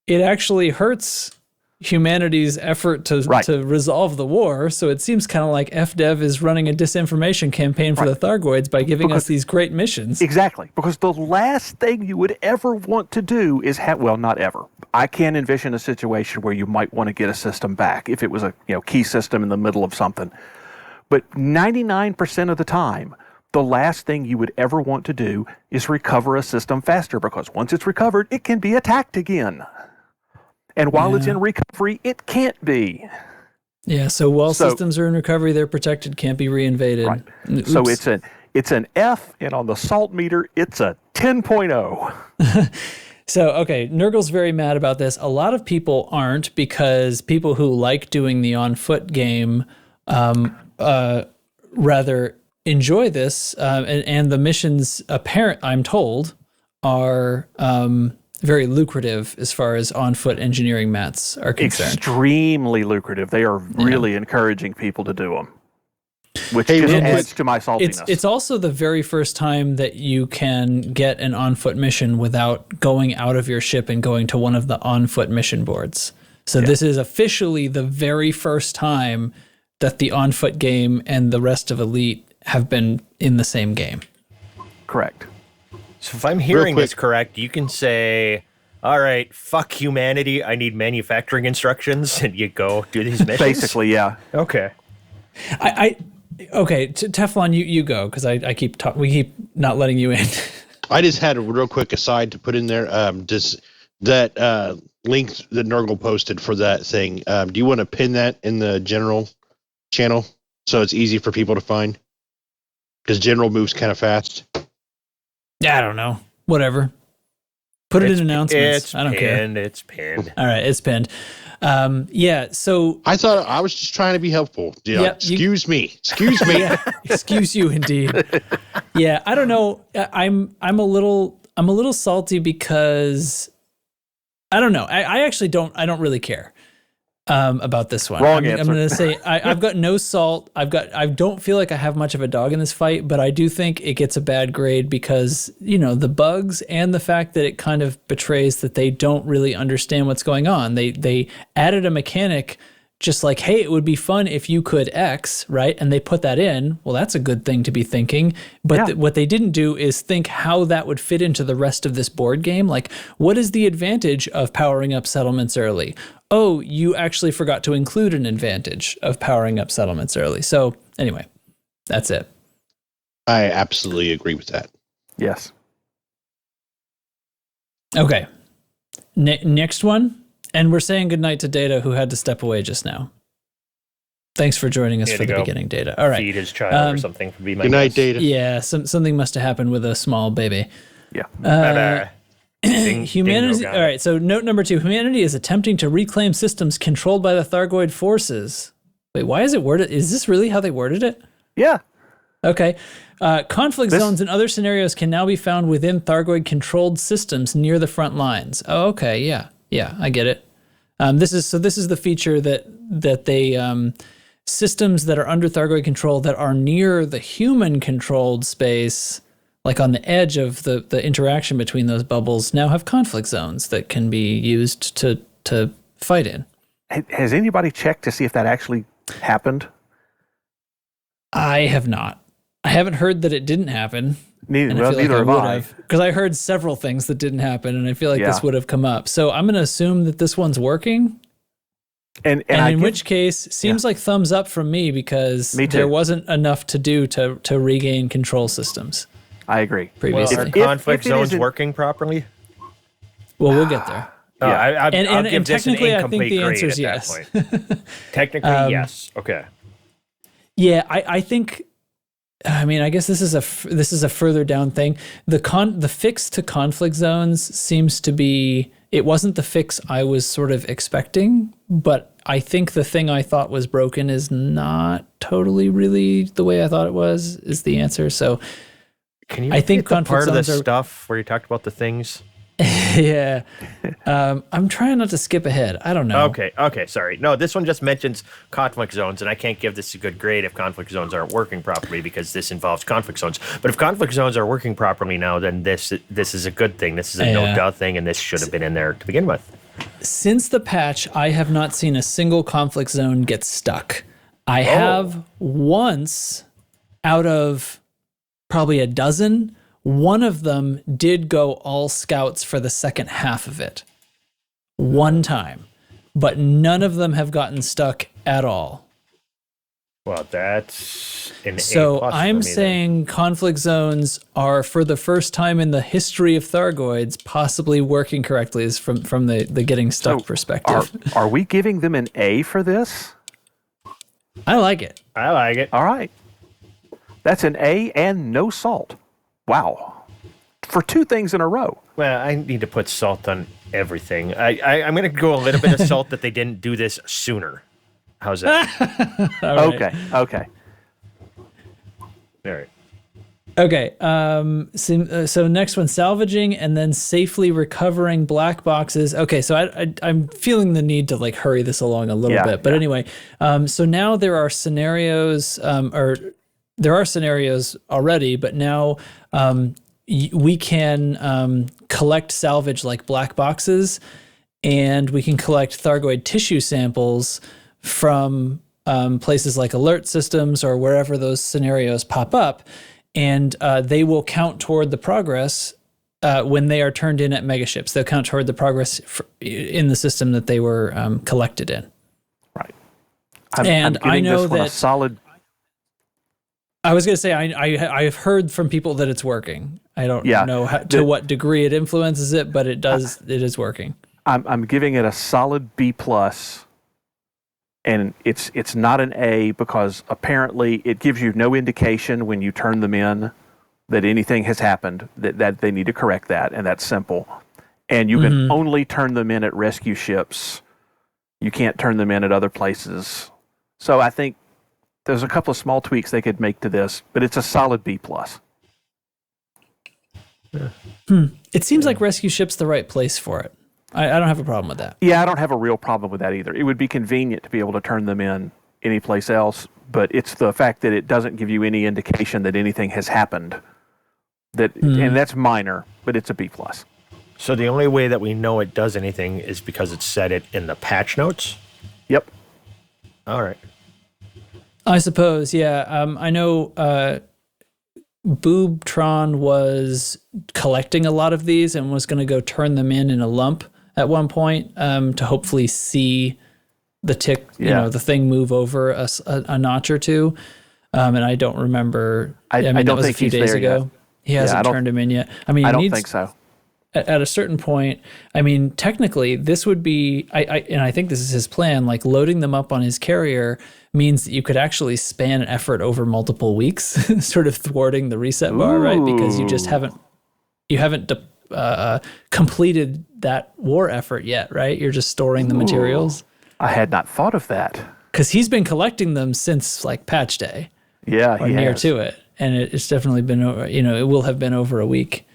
it actually hurts humanity's effort to resolve the war. So it seems kind of like FDev is running a disinformation campaign for the Thargoids by giving us these great missions. Exactly. Because the last thing you would ever want to do is not ever. I can envision a situation where you might want to get a system back if it was a key system in the middle of something. But 99% of the time, the last thing you would ever want to do is recover a system faster, because once it's recovered, it can be attacked again. And while it's in recovery, it can't be. Yeah, so while systems are in recovery, they're protected, can't be reinvaded. Right. Oops. So it's an F, and on the salt meter, it's a 10.0. So, okay, Nurgle's very mad about this. A lot of people aren't, because people who like doing the on-foot game rather enjoy this, and the missions, I'm told, are very lucrative as far as on-foot engineering mats are concerned. Extremely lucrative. They are really encouraging people to do them, which just adds to my saltiness. It's also the very first time that you can get an on-foot mission without going out of your ship and going to one of the on-foot mission boards. So this is officially the very first time that the on-foot game and the rest of Elite have been in the same game. Correct. So if I'm hearing this correct, you can say, all right, fuck humanity, I need manufacturing instructions, and you go do these missions? Basically, yeah. Okay. Okay, Teflon, you go, because we keep not letting you in. I just had a real quick aside to put in there. That link that Nurgle posted for that thing, do you want to pin that in the general channel so it's easy for people to find? Because general moves kind of fast. Yeah, I don't know. Whatever. Put it in announcements. I don't care. It's pinned. All right, it's pinned. So I thought I was just trying to be helpful. Excuse me. Yeah, excuse you, indeed. Yeah, I don't know. I'm a little salty because I don't know. I actually don't really care about this one. Wrong I'm answer. going to say I've got no salt. I don't feel like I have much of a dog in this fight, but I do think it gets a bad grade because, the bugs and the fact that it kind of betrays that they don't really understand what's going on. They added a mechanic just like, hey, it would be fun if you could X, right? And they put that in. Well, that's a good thing to be thinking. But what they didn't do is think how that would fit into the rest of this board game. Like, what is the advantage of powering up settlements early? Oh, you actually forgot to include an advantage of powering up settlements early. So anyway, that's it. I absolutely agree with that. Yes. Okay. Next one. And we're saying goodnight to Data, who had to step away just now. Thanks for joining us for the beginning, Data. All right. Feed his child or something. Would be my good night, guess. Data. Yeah, something must have happened with a small baby. Yeah. Humanity. All right, so note number 2. Humanity is attempting to reclaim systems controlled by the Thargoid forces. Wait, why is it worded? Is this really how they worded it? Yeah. Okay. Conflict zones and other scenarios can now be found within Thargoid-controlled systems near the front lines. Oh, okay, yeah. Yeah, I get it. This is the feature that they systems that are under Thargoid control that are near the human-controlled space, like on the edge of the interaction between those bubbles, now have conflict zones that can be used to fight in. Has anybody checked to see if that actually happened? I have not. I haven't heard that it didn't happen. Neither have I. Because I heard several things that didn't happen, and I feel like this would have come up. So I'm going to assume that this one's working. And in which case, seems like thumbs up from me because there wasn't enough to do to regain control systems. I agree. Previously. Well, are conflict zones working properly? Well, we'll get there. I'll give this an technically, I think incomplete the grade answer is at yes. that point. Technically, yes. Okay. Yeah, I think. I mean, I guess this is a further down thing. The fix to conflict zones seems to be. It wasn't the fix I was sort of expecting, but I think the thing I thought was broken is not totally really the way I thought it was. Is the answer? So, can you? I think the part of the stuff where you talked about the things. Yeah. I'm trying not to skip ahead. I don't know. Okay, sorry. No, this one just mentions conflict zones, and I can't give this a good grade if conflict zones aren't working properly because this involves conflict zones. But if conflict zones are working properly now, then this is a good thing. This is a no-duh thing, and this should have been in there to begin with. Since the patch, I have not seen a single conflict zone get stuck. I have once out of probably a dozen. One of them did go all scouts for the second half of it. One time. But none of them have gotten stuck at all. Well, that's an So A+ I'm for me, saying conflict zones are, for the first time in the history of Thargoids, possibly working correctly is from the getting stuck perspective. Are we giving them an A for this? I like it. I like it. All right. That's an A and no salt. Wow. For two things in a row. Well, I need to put salt on everything. I'm going to go a little bit of salt that they didn't do this sooner. How's that? Okay. Okay. All right. Okay. So next one, salvaging and then safely recovering black boxes. Okay. So I'm feeling the need to like hurry this along a little bit. But anyway, so now there are scenarios, there are scenarios already, but now we can collect salvage like black boxes, and we can collect Thargoid tissue samples from places like alert systems or wherever those scenarios pop up, and they will count toward the progress when they are turned in at megaships. They'll count toward the progress in the system that they were collected in. Right. And I know that a solid. I was going to say, I have heard from people that it's working. I don't know to what degree it influences it, but it is working. I'm giving it a solid B+, and it's not an A because apparently it gives you no indication when you turn them in that anything has happened, that they need to correct that, and that's simple. And you can only turn them in at rescue ships. You can't turn them in at other places. So I think there's a couple of small tweaks they could make to this, but it's a solid B+. It seems like rescue ship's the right place for it. I don't have a problem with that. Yeah, I don't have a real problem with that either. It would be convenient to be able to turn them in any place else, but it's the fact that it doesn't give you any indication that anything has happened. And that's minor, but it's a B+. So the only way that we know it does anything is because it said it in the patch notes? Yep. All right. I suppose, yeah. I know Boobtron was collecting a lot of these and was going to go turn them in a lump at one point to hopefully see the tick, the thing move over a notch or two. And I don't remember. I mean, that was a few days ago. He hasn't turned him in yet. I mean, I don't think so. At a certain point, I mean, technically, this would be, and I think this is his plan, like loading them up on his carrier means that you could actually span an effort over multiple weeks, sort of thwarting the reset bar, right? Because you just haven't completed that war effort yet, right? You're just storing the materials. I had not thought of that. Because he's been collecting them since like patch day. Yeah, or near to it. And it's definitely been, it will have been over a week.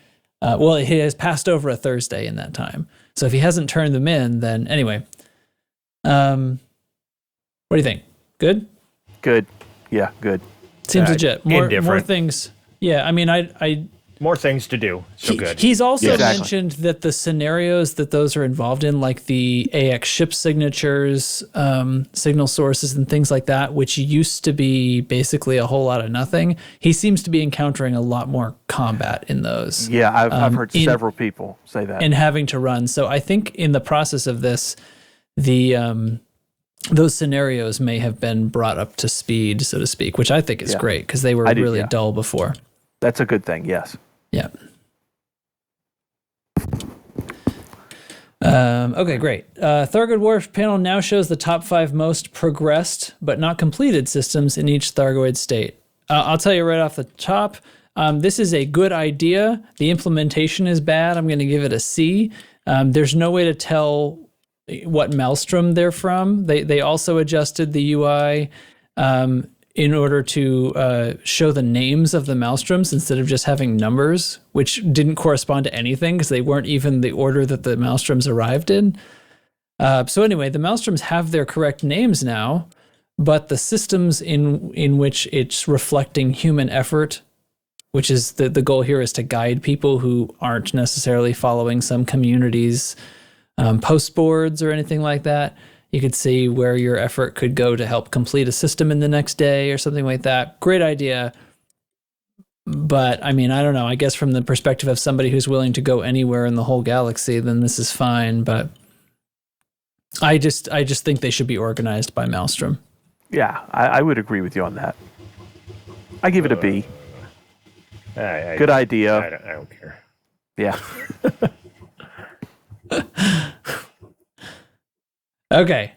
Well, it has passed over a Thursday in that time. So if he hasn't turned them in, then anyway. What do you think? Good? Good. Yeah, good. Seems legit. More things. Yeah, I mean, More things to do. So good. He's also Exactly. mentioned that the scenarios that those are involved in, like the AX ship signatures, signal sources, and things like that, which used to be basically a whole lot of nothing, he seems to be encountering a lot more combat in those. Yeah, I've heard several people say that. And having to run. So I think in the process of this, those scenarios may have been brought up to speed, so to speak, which I think is great because they were really dull before. That's a good thing, yes. Yeah. Okay, great. Thargoid War panel now shows the top 5 most progressed but not completed systems in each Thargoid state. I'll tell you right off the top, this is a good idea. The implementation is bad. I'm going to give it a C. There's no way to tell what Maelstrom they're from. They also adjusted the UI in order to show the names of the Maelstroms instead of just having numbers, which didn't correspond to anything because they weren't even the order that the Maelstroms arrived in. So anyway, the Maelstroms have their correct names now, but the systems in which it's reflecting human effort, which is the goal here is to guide people who aren't necessarily following some community's post boards or anything like that. You could see where your effort could go to help complete a system in the next day or something like that. Great idea. But I mean, I don't know. I guess from the perspective of somebody who's willing to go anywhere in the whole galaxy, then this is fine. But I just think they should be organized by Maelstrom. Yeah, I would agree with you on that. I give it a B. Good idea. I don't care. Yeah. Okay.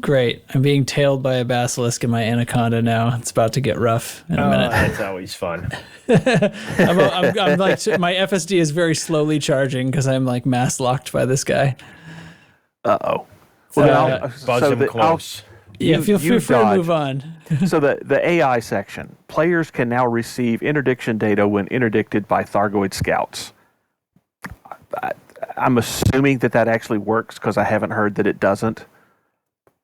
Great. I'm being tailed by a basilisk in my anaconda now. It's about to get rough in a minute. That's always fun. I'm like, my FSD is very slowly charging because I'm like mass locked by this guy. Uh-oh. Buzz him close. Feel free to move on. So the AI section. Players can now receive interdiction data when interdicted by Thargoid scouts. I'm assuming that actually works because I haven't heard that it doesn't.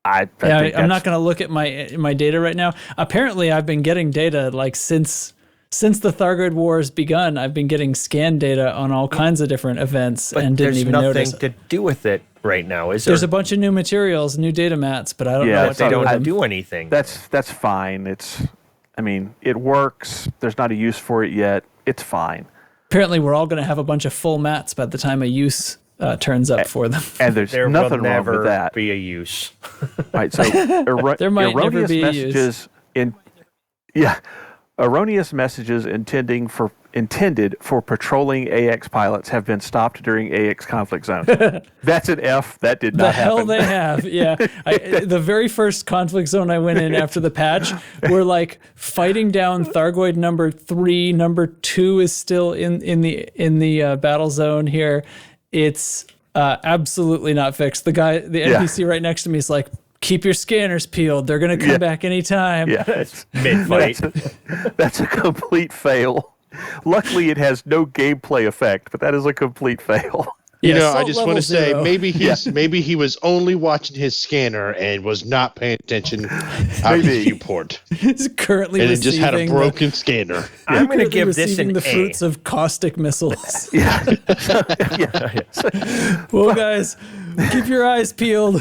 I'm not going to look at my data right now. Apparently, I've been getting data like since the Thargoid War has begun. I've been getting scan data on all kinds of different events and didn't even notice. There's nothing to do with it right now, is there? There's a bunch of new materials, new data mats, but I don't know what they to do with don't them. do anything. That's fine. It works. There's not a use for it yet. It's fine. Apparently, we're all going to have a bunch of full mats by the time a use turns up for them. And there's nothing wrong with that. Be a use. Right. So there might never erroneous be a messages use. Erroneous messages intended for patrolling AX pilots have been stopped during AX conflict zones. That's an F. That did not happen. The hell they have, yeah. The very first conflict zone I went in after the patch, we're like fighting down Thargoid number 3. Number 2 is still in the battle zone here. It's absolutely not fixed. The NPC right next to me is like, keep your scanners peeled. They're going to come back anytime. Yeah, that's mid-fight. That's a complete fail. Luckily, it has no gameplay effect, but that is a complete fail. I just want to say maybe he was only watching his scanner and was not paying attention out his viewport. He's currently and it just had a broken scanner. I'm going to give this an the A. fruits of caustic missiles. Yeah. Well, guys, keep your eyes peeled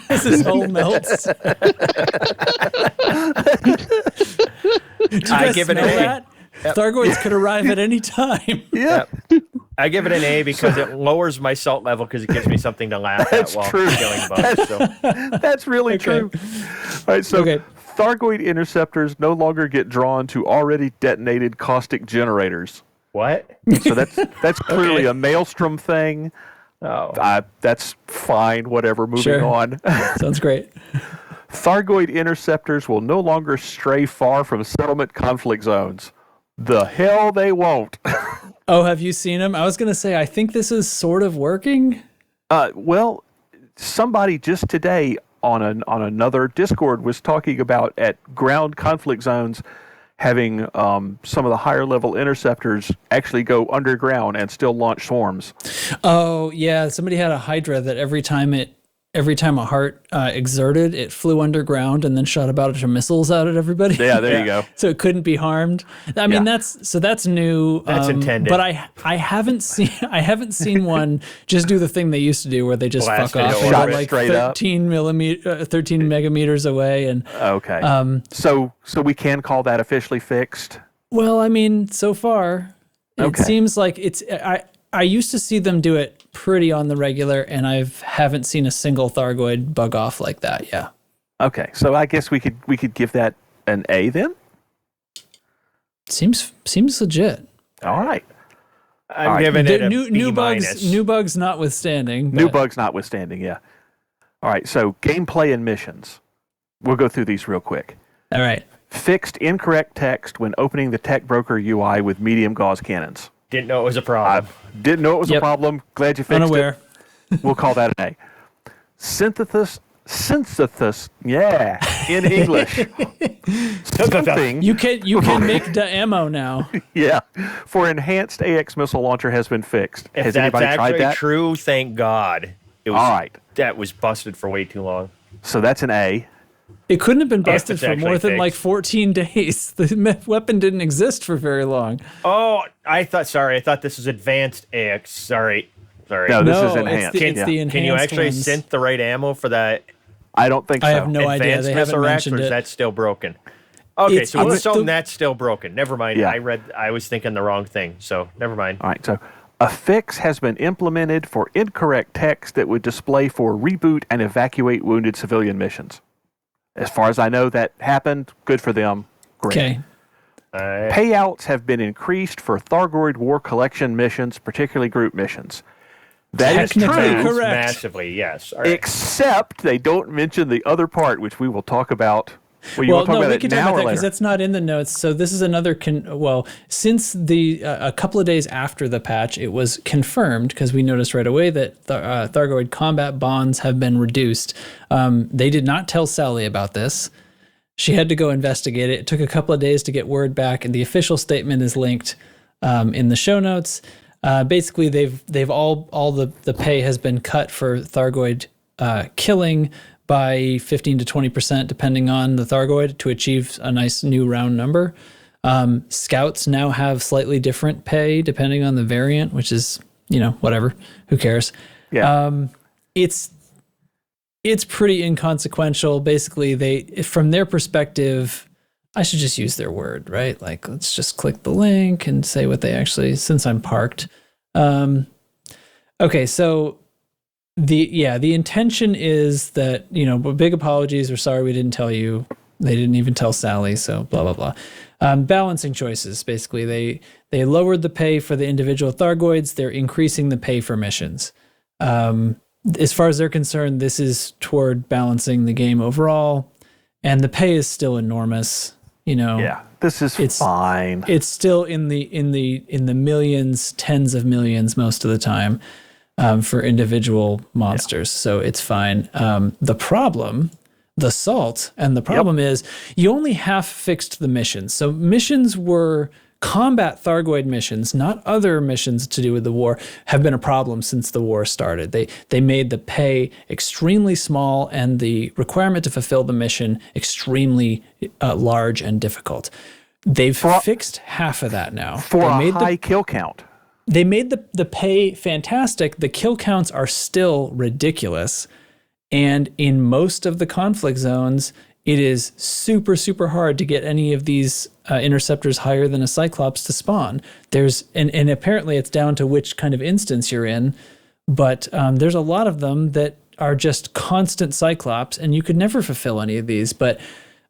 as his hull melts. Did you guys give it smell an A. that? Thargoids could arrive at any time. Yeah. I give it an A because it lowers my salt level because it gives me something to laugh at while killing bugs. That's really true. All right, so Thargoid interceptors no longer get drawn to already detonated caustic generators. What? So that's clearly a Maelstrom thing. Oh. That's fine. Whatever. Moving on. Sounds great. Thargoid interceptors will no longer stray far from settlement conflict zones. The hell they won't. Oh, have you seen them? I was going to say, I think this is sort of working. Well, somebody just today on another Discord was talking about at ground conflict zones having some of the higher level interceptors actually go underground and still launch swarms. Oh, yeah. Somebody had a Hydra that every time it every time a heart exerted, it flew underground and then shot a bunch of missiles out at everybody. Yeah, there you go. So it couldn't be harmed. I mean, that's new. That's intended. But I haven't seen one just do the thing they used to do where they just Blast fuck it off and shot go like straight up. 13 megameters away. And Okay. So we can call that officially fixed. well, I mean, so far it Okay. seems like it's. I used to see them do it pretty on the regular, and I haven't seen a single Thargoid bug off like that. Yeah. Okay. So I guess we could give that an A then. Seems legit. All right. I'm giving it a new B bugs, minus. new bugs notwithstanding. New but- bugs notwithstanding, yeah. All right, so gameplay and missions. We'll go through these real quick. All right. Fixed incorrect text when opening the Tech Broker UI with medium gauze cannons. Didn't know it was a problem. Didn't know it was a Yep. problem. Glad you fixed Unaware. it. We'll call that an A. Synthesis, yeah, in English. Something, You can make the ammo now. yeah, for enhanced AX missile launcher has been fixed. If Has that's anybody tried actually that? true, thank God. It was, All right, That was busted for way too long. so that's an A. It couldn't have been busted it's for actually more than fixed. like 14 days. The weapon didn't exist for very long. Oh, I thought this was advanced AX. Sorry. No, this No, is it's enhanced. the- it's yeah. the enhanced Can you actually ones. synth the right ammo for that I don't think so. I have no idea. advanced They haven't missile racks, mentioned or is it. that still broken? Okay, It's- so we'll it's assume the- that's still broken. Never mind. Yeah. I was thinking the wrong thing, so never mind. All right, so a fix has been implemented for incorrect text that would display for reboot and evacuate wounded civilian missions. As far as I know, that happened. Good for them. Great. Okay. Payouts have been increased for Thargoid War collection missions, particularly group missions. That is Technically true, correct. Massively, yes. All right. except they don't mention the other part, which we will talk about. Well, you Well, want to talk no, about we it can talk now about or that because later? that's not in the notes. So this is another. Since a couple of days after the patch, it was confirmed because we noticed right away that Thargoid combat bonds have been reduced. They did not tell Sally about this. She had to go investigate it. It took a couple of days to get word back, and the official statement is linked in the show notes. Basically, they've all the pay has been cut for Thargoid killing by 15 to 20%, depending on the Thargoid, to achieve a nice new round number. Scouts now have slightly different pay depending on the variant, which is, whatever. Who cares? Yeah. It's pretty inconsequential. Basically, from their perspective, I should just use their word, right? Like, let's just click the link and say what they actually, since I'm parked. Okay, so the intention is that, big apologies, we're sorry we didn't tell you. They didn't even tell Sally, so blah, blah, blah. Balancing choices, basically. They lowered the pay for the individual Thargoids. They're increasing the pay for missions. As far as they're concerned, this is toward balancing the game overall, and the pay is still enormous. Yeah, this is fine. It's still in the millions, tens of millions most of the time for individual monsters. Yeah. So it's fine. The problem, the salt, and the problem is you only half fixed the missions. So missions were combat Thargoid missions, not other missions to do with the war, have been a problem since the war started. They made the pay extremely small and the requirement to fulfill the mission extremely large and difficult. They've fixed half of that now. For a high kill count. They made the pay fantastic. The kill counts are still ridiculous. And in most of the conflict zones, it is super, super hard to get any of these interceptors higher than a Cyclops to spawn. And apparently it's down to which kind of instance you're in, but there's a lot of them that are just constant Cyclops, and you could never fulfill any of these. But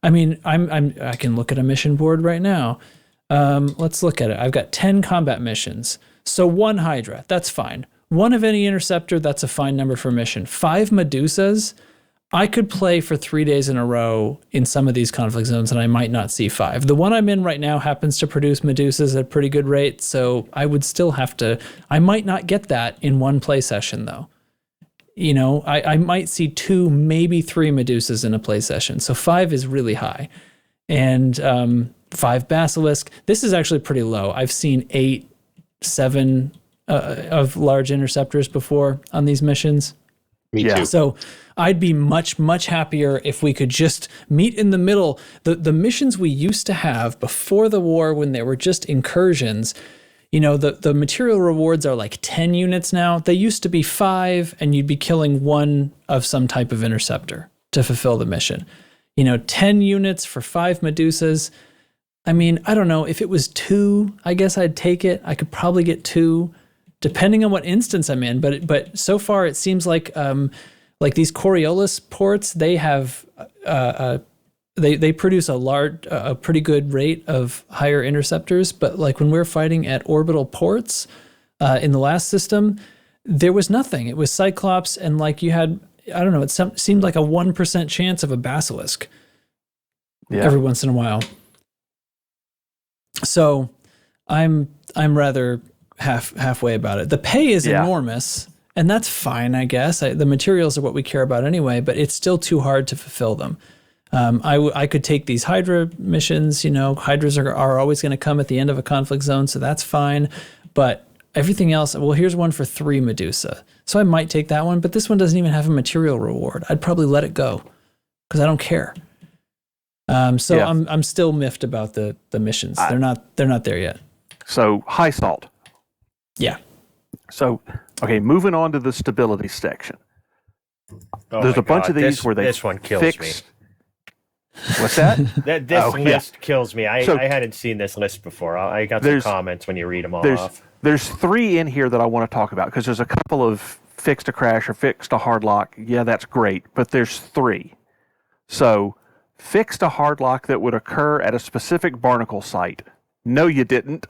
I mean, I can look at a mission board right now. Let's look at it. I've got 10 combat missions. So 1 Hydra, that's fine. 1 of any interceptor, that's a fine number for a mission. 5 Medusas, I could play for 3 days in a row in some of these conflict zones and I might not see 5. The one I'm in right now happens to produce Medusas at a pretty good rate, so I would still I might not get that in 1 play session though. I might see 2, maybe 3 Medusas in a play session, so 5 is really high. And 5 Basilisk, this is actually pretty low. I've seen 8, 7 of large interceptors before on these missions. Me too. So I'd be much, much happier if we could just meet in the middle. The missions we used to have before the war, when they were just incursions, the material rewards are like 10 units now. They used to be 5, and you'd be killing 1 of some type of interceptor to fulfill the mission. 10 units for 5 Medusas. I mean, I don't know. If it was 2, I guess I'd take it. I could probably get 2, depending on what instance I'm in. But so far, it seems like these Coriolis ports, they have they produce a pretty good rate of higher interceptors. But like when we're fighting at orbital ports in the last system, there was nothing. It was Cyclops, and like you had, I don't know, it seemed like a 1% chance of a basilisk every once in a while. So I'm rather halfway about it. The pay is enormous, and that's fine, I guess. The materials are what we care about anyway, but it's still too hard to fulfill them. I could take these Hydra missions. Hydras are always going to come at the end of a conflict zone, so that's fine. But everything else, well, here's one for 3 Medusa. So I might take that one, but this one doesn't even have a material reward. I'd probably let it go because I don't care. I'm still miffed about the missions. They're not there yet. So high salt. Yeah. So, okay, moving on to the stability section. There's a bunch of these where they this one kills fixed. What's that? This list kills me. I hadn't seen this list before. I got some comments when you read them all off. There's 3 in here that I want to talk about because there's a couple of fixed to crash or fixed to hard lock. Yeah, that's great. But there's 3. So fixed a hard lock that would occur at a specific barnacle site. No, you didn't.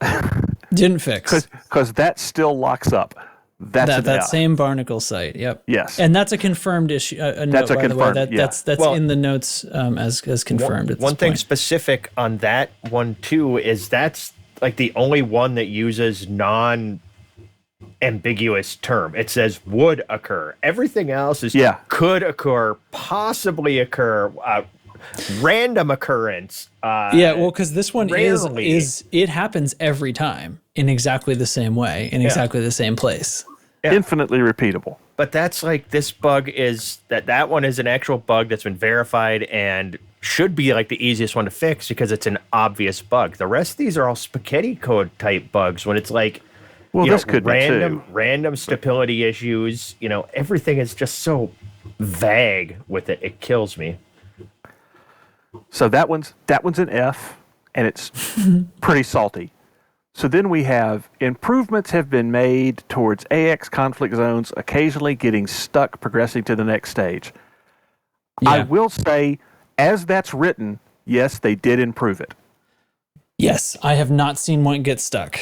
Didn't fix. Because that still locks up. That same barnacle site. Yep. Yes. And that's a confirmed issue. That's a confirmed. That's in the notes as confirmed. One thing specific on that one too is that's like the only one that uses non-ambiguous term. It says would occur. Everything else is could occur, possibly occur, random occurrence. Because this one is it happens every time in exactly the same way in exactly the same place. Infinitely repeatable. But that's like this bug is that one is an actual bug that's been verified and should be like the easiest one to fix because it's an obvious bug. The rest of these are all spaghetti code type bugs when it's like this could random stability issues. Everything is just so vague with it. It kills me. So that one's an F, and it's pretty salty. So then we have improvements have been made towards AX conflict zones, occasionally getting stuck progressing to the next stage. Yeah. I will say, as that's written, yes, they did improve it. Yes, I have not seen one get stuck.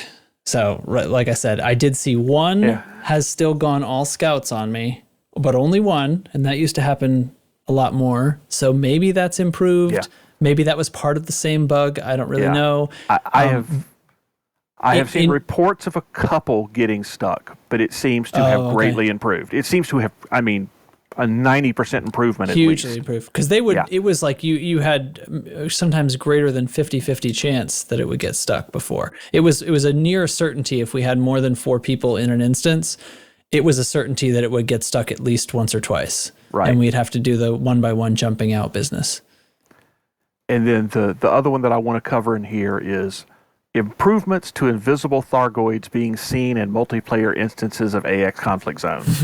So, like I said, I did see one has still gone all scouts on me, but only one, and that used to happen a lot more. So maybe that's improved. Yeah. Maybe that was part of the same bug. I don't really know. I have seen reports of a couple getting stuck, but it seems to have greatly improved. It seems to have, a 90% improvement at least. Hugely improved. Because they would, it was like you had sometimes greater than 50-50 chance that it would get stuck before. It was a near certainty if we had more than 4 people in an instance, it was a certainty that it would get stuck at least once or twice. Right. And we'd have to do the 1-by-1 jumping out business. And then the other one that I want to cover in here is improvements to invisible Thargoids being seen in multiplayer instances of AX conflict zones.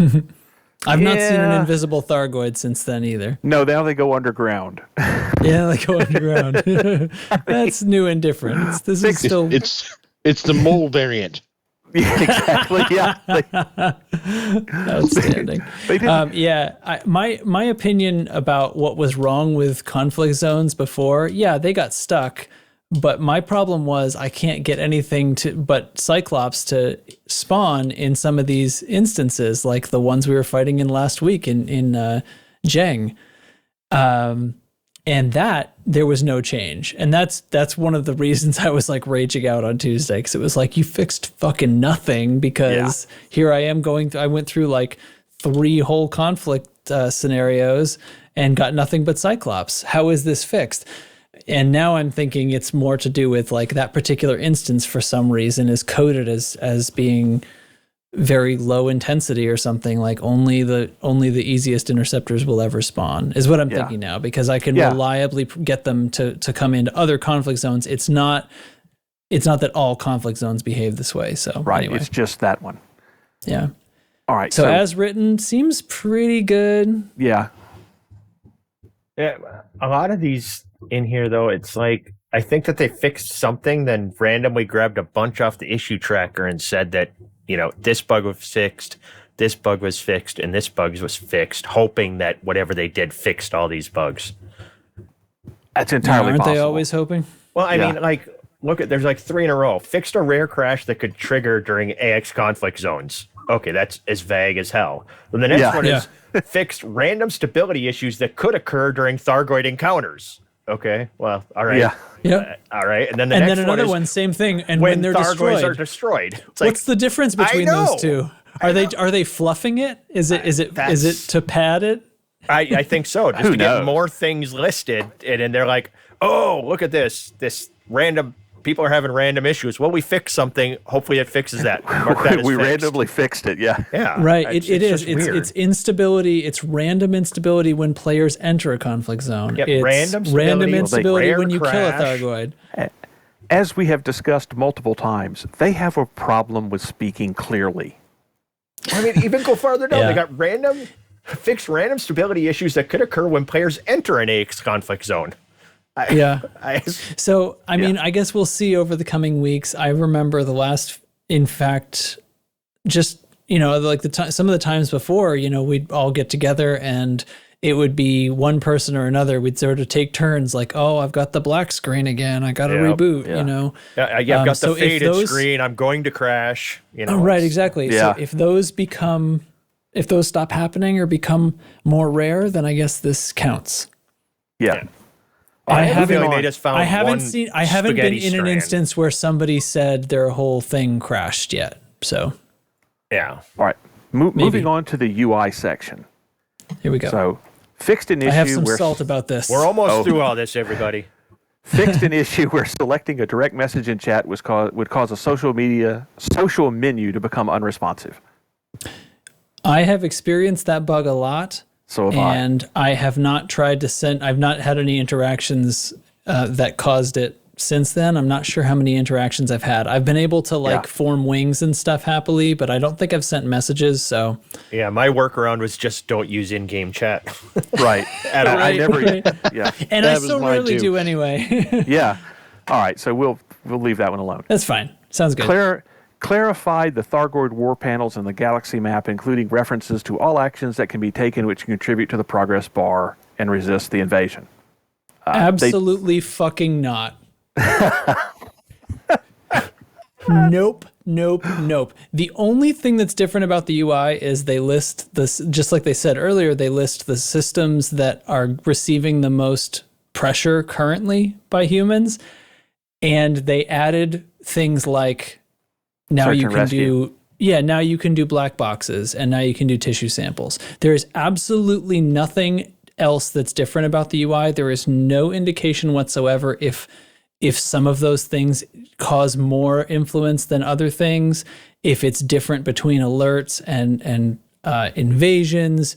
I've not seen an invisible Thargoid since then either. No, now they go underground. Yeah, they go underground. That's new and different. It's the mole variant. Yeah, exactly. Yeah. Outstanding. My opinion about what was wrong with conflict zones before, they got stuck. But my problem was I can't get anything but Cyclops to spawn in some of these instances, like the ones we were fighting in last week in Zheng. And that there was no change. And that's one of the reasons I was like raging out on Tuesday, because it was like, you fixed fucking nothing, because here I am I went through like 3 whole conflict scenarios and got nothing but Cyclops. How is this fixed? And now I'm thinking it's more to do with like that particular instance for some reason is coded as being very low intensity or something, like only the easiest interceptors will ever spawn, is what I'm thinking now, because I can reliably get them to come into other conflict zones. It's not that all conflict zones behave this way. So anyway. It's just that one. Yeah. All right. So as written, seems pretty good. Yeah. Yeah, a lot of these in here, though, it's like, I think that they fixed something, then randomly grabbed a bunch off the issue tracker and said that, this bug was fixed, this bug was fixed, and this bug was fixed, hoping that whatever they did fixed all these bugs. That's entirely Aren't possible. they always hoping? Well, I mean, like, look there's like 3 in a row. Fixed a rare crash that could trigger during AX conflict zones. Okay, that's as vague as hell. Then the next one is fixed random stability issues that could occur during Thargoid encounters. Okay, well, all right. Yeah. All right, and then the next another one, one, same thing. And when when they're Thargoids destroyed, are destroyed. It's like, what's the difference between those two? Are they fluffing it? Is it to pad it? I think so, just to get more things listed, and then they're like, oh, look at this random. People are having random issues. Well, we fixed something. Hopefully, it fixes that. We randomly fixed it. Yeah. Right. It is. It's instability. It's random instability when players enter a conflict zone. Yep, It's random instability when you crash. kill a Thargoid. As we have discussed multiple times, they have a problem with speaking clearly. I mean, even go farther down. They got fixed random stability issues that could occur when players enter an AX conflict zone. So, I mean, I guess we'll see over the coming weeks. I remember in fact, just, like some of the times before, we'd all get together and it would be one person or another. We'd sort of take turns like, oh, I've got the black screen again. I got to reboot, I've got the faded screen. I'm going to crash. Right, exactly. So if those stop happening or become more rare, then I guess this counts. Yeah. I haven't been in an instance where somebody said their whole thing crashed yet. So, all right. Moving on to the UI section. Here we go. So, fixed an issue. I have some salt about this. We're almost through all this, everybody. Fixed an issue where selecting a direct message in chat would cause a social menu to become unresponsive. I have experienced that bug a lot. So have and I have not tried to send. I've not had any interactions that caused it since then. I'm not sure how many interactions I've had. I've been able to form wings and stuff happily, but I don't think I've sent messages. So my workaround was just don't use in-game chat. Right. I never. Yeah. And I so rarely do anyway. Yeah. All right. So we'll leave that one alone. That's fine. Sounds good. Clarified the Thargoid War panels in the galaxy map, including references to all actions that can be taken which contribute to the progress bar and resist the invasion. Absolutely fucking not. Nope. The only thing that's different about the UI is they list this, just like they said earlier, they list the systems that are receiving the most pressure currently by humans. And they added things like, now you can do black boxes, and now you can do tissue samples. There is absolutely nothing else that's different about the UI. There is no indication whatsoever if some of those things cause more influence than other things, if it's different between alerts and invasions.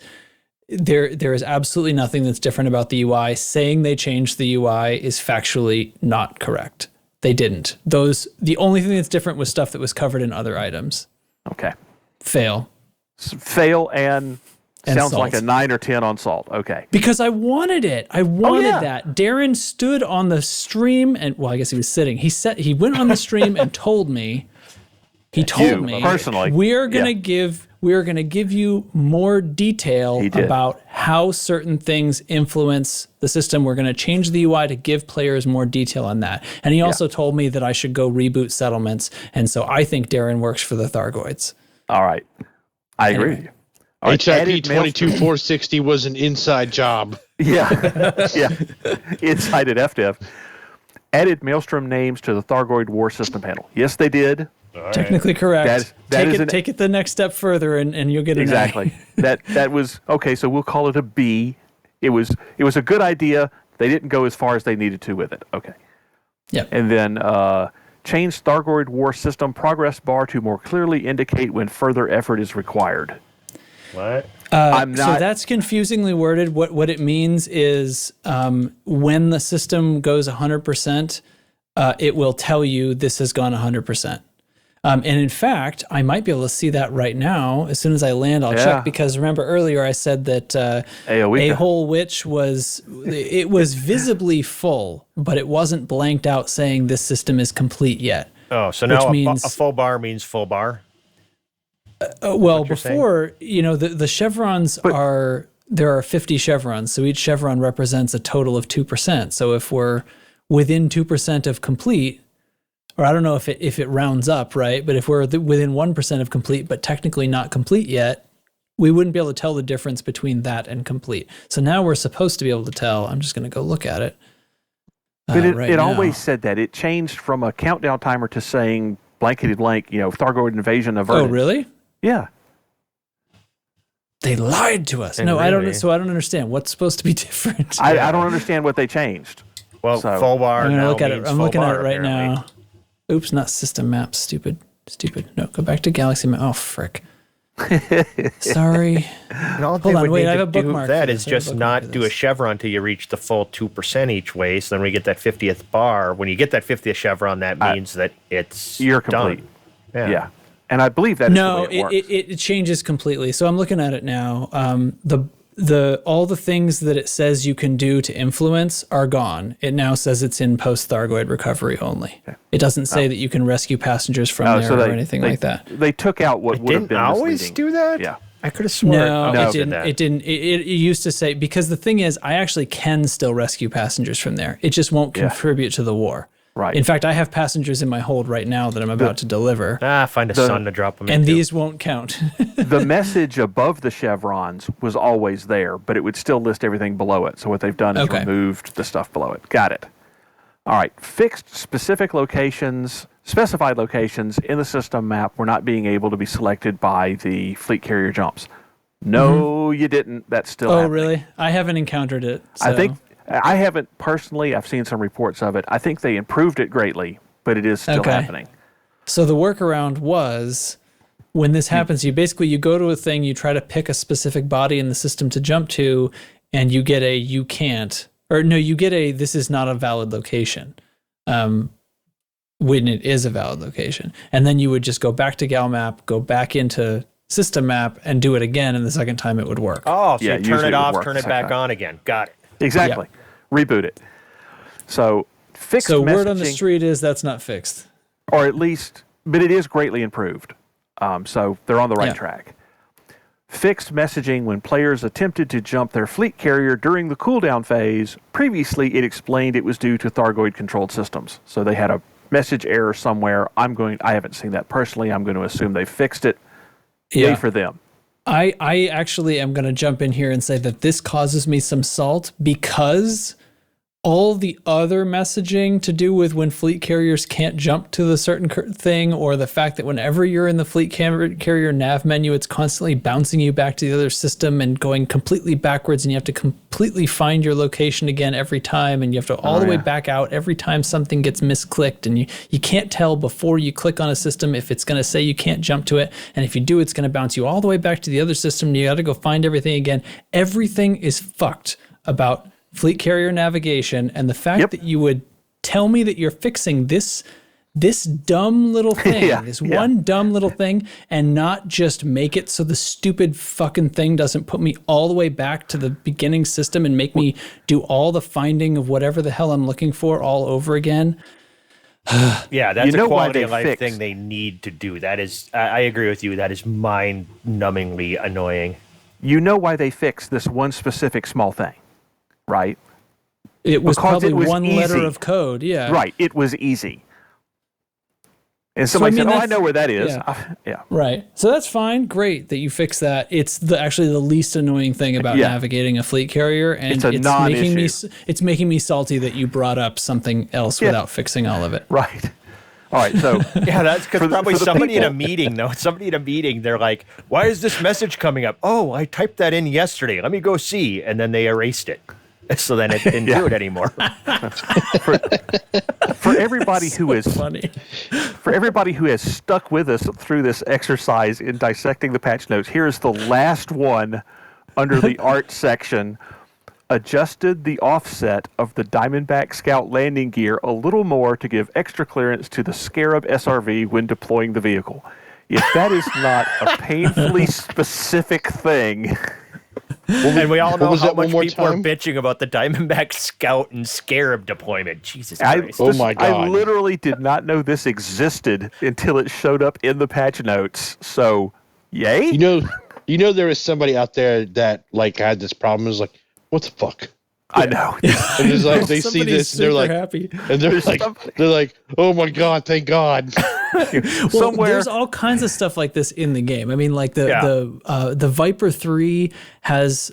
There is absolutely nothing that's different about the UI. Saying they changed the UI is factually not correct. They didn't. The only thing that's different was stuff that was covered in other items. Okay. Fail and sounds salt. like a 9 or 10 on salt. Okay. Because I wanted it. I wanted that. Darren stood on the stream and, well, I guess he was sitting. He went on the stream and told me. He told me personally. We are going to give you more detail about how certain things influence the system. We're going to change the UI to give players more detail on that. And he also told me that I should go reboot settlements. And so I think Darren works for the Thargoids. All right. I agree with you. HIP 22460 was an inside job. Yeah. Inside at FDev. Added Maelstrom names to the Thargoid War system panel. Yes, they did. Technically correct. Take it the next step further, and you'll get an exactly. That was okay. So we'll call it a B. It was a good idea. They didn't go as far as they needed to with it. Okay. Yeah. And then Change Thargoid War system progress bar to more clearly indicate when further effort is required. What? I'm not. So that's confusingly worded. What it means is when the system goes 100%, it will tell you this has gone 100%. And in fact, I might be able to see that right now. As soon as I land, I'll check, because remember earlier I said that Aowicha was visibly full, but it wasn't blanked out saying this system is complete yet. Oh, so now a full bar means full bar? Well, before, the chevrons there are 50 chevrons, so each chevron represents a total of 2%. So if we're within 2% of complete, or I don't know if it rounds up, right? But if we're within 1% of complete, but technically not complete yet, we wouldn't be able to tell the difference between that and complete. So now we're supposed to be able to tell. I'm just going to go look at it. But it always said that. It changed from a countdown timer to saying blankety blank, Thargoid invasion averted. Oh, really? Yeah. They lied to us. And no, really? I don't understand. What's supposed to be different? I don't understand what they changed. Well, full bar. I'm now look at it. means I'm full looking bar, at it right apparently. now. Oops, not system map. Stupid. No, go back to Galaxy map. Oh, frick. Sorry. And all Hold they on, would wait, need I have to a bookmark do that for is this. I have a just bookmark not for do a this. chevron till you reach the full 2% each way. So then we get that 50th bar. When you get that 50th chevron, that means that you're complete. Done. Yeah. And I believe that is the way it works. it changes completely. So I'm looking at it now. All the things that it says you can do to influence are gone. It now says it's in post Thargoid recovery only. Okay. It doesn't say that you can rescue passengers from there or anything like that. They took out what would have been always misleading. do that? Yeah. I could have sworn. No, it didn't. It used to say, because the thing is, I actually can still rescue passengers from there. It just won't contribute to the war. Right. In fact, I have passengers in my hold right now that I'm about to deliver. Find a sun to drop them and into. these won't count. The message above the chevrons was always there, but it would still list everything below it. So what they've done is removed the stuff below it. Got it. All right. Fixed specified locations in the system map were not being able to be selected by the fleet carrier jumps. No, you didn't. That's still happening. Really? I haven't encountered it. So. I haven't personally. I've seen some reports of it. I think they improved it greatly, but it is still happening. So the workaround was, when this happens, you go to a thing, you try to pick a specific body in the system to jump to, and you get you can't, or no, you get this is not a valid location. When it is a valid location. And then you would just go back to Gal map, go back into system map, and do it again, and the second time it would work. Oh, so you turn it off, turn it back on again. Got it. Exactly. Reboot it. So fixed So messaging, word on the street is that's not fixed. or at least, but it is greatly improved. So they're on the right track. Fixed messaging when players attempted to jump their fleet carrier during the cooldown phase. Previously, it explained it was due to Thargoid controlled systems. So they had a message error somewhere. I haven't seen that personally. I'm going to assume they fixed it. Yay for them. I actually am going to jump in here and say that this causes me some salt, because all the other messaging to do with when fleet carriers can't jump to the certain thing, or the fact that whenever you're in the fleet carrier nav menu, it's constantly bouncing you back to the other system and going completely backwards, and you have to completely find your location again every time, and you have to all the way back out every time something gets misclicked, and you can't tell before you click on a system if it's going to say you can't jump to it, and if you do, it's going to bounce you all the way back to the other system, and you got to go find everything again. Everything is fucked about fleet carrier navigation, and the fact that you would tell me that you're fixing this dumb little thing, one dumb little thing, and not just make it so the stupid fucking thing doesn't put me all the way back to the beginning system and make me do all the finding of whatever the hell I'm looking for all over again. Yeah, that's a quality of life thing they need to do. That is, I agree with you. That is mind-numbingly annoying. You know why they fixed this one specific small thing, right? It was because probably it was one easy. letter of code, Right, it was easy. And somebody said, I know where that is. Yeah. Right. So that's fine. Great that you fixed that. It's actually the least annoying thing about navigating a fleet carrier, and it's making me salty that you brought up something else without fixing all of it. Right. All right. So that's because probably somebody in a meeting, though. Somebody in a meeting, they're like, "Why is this message coming up? Oh, I typed that in yesterday. Let me go see." And then they erased it. So then it didn't do it anymore. For everybody who is funny. For everybody who has stuck with us through this exercise in dissecting the patch notes, here's the last one under the art section. Adjusted the offset of the Diamondback Scout landing gear a little more to give extra clearance to the Scarab SRV when deploying the vehicle. If that is not a painfully specific thing... And we all know how much people are time? bitching about the Diamondback Scout and Scarab deployment. Jesus Christ. Oh my God. I literally did not know this existed until it showed up in the patch notes. So, yay? You know, there is somebody out there that like had this problem. Is like, what the fuck? I know. And it's like they see this, and they're like, happy. and they're like, oh my God, thank God. Well, there's all kinds of stuff like this in the game. I mean, like the Viper 3 has,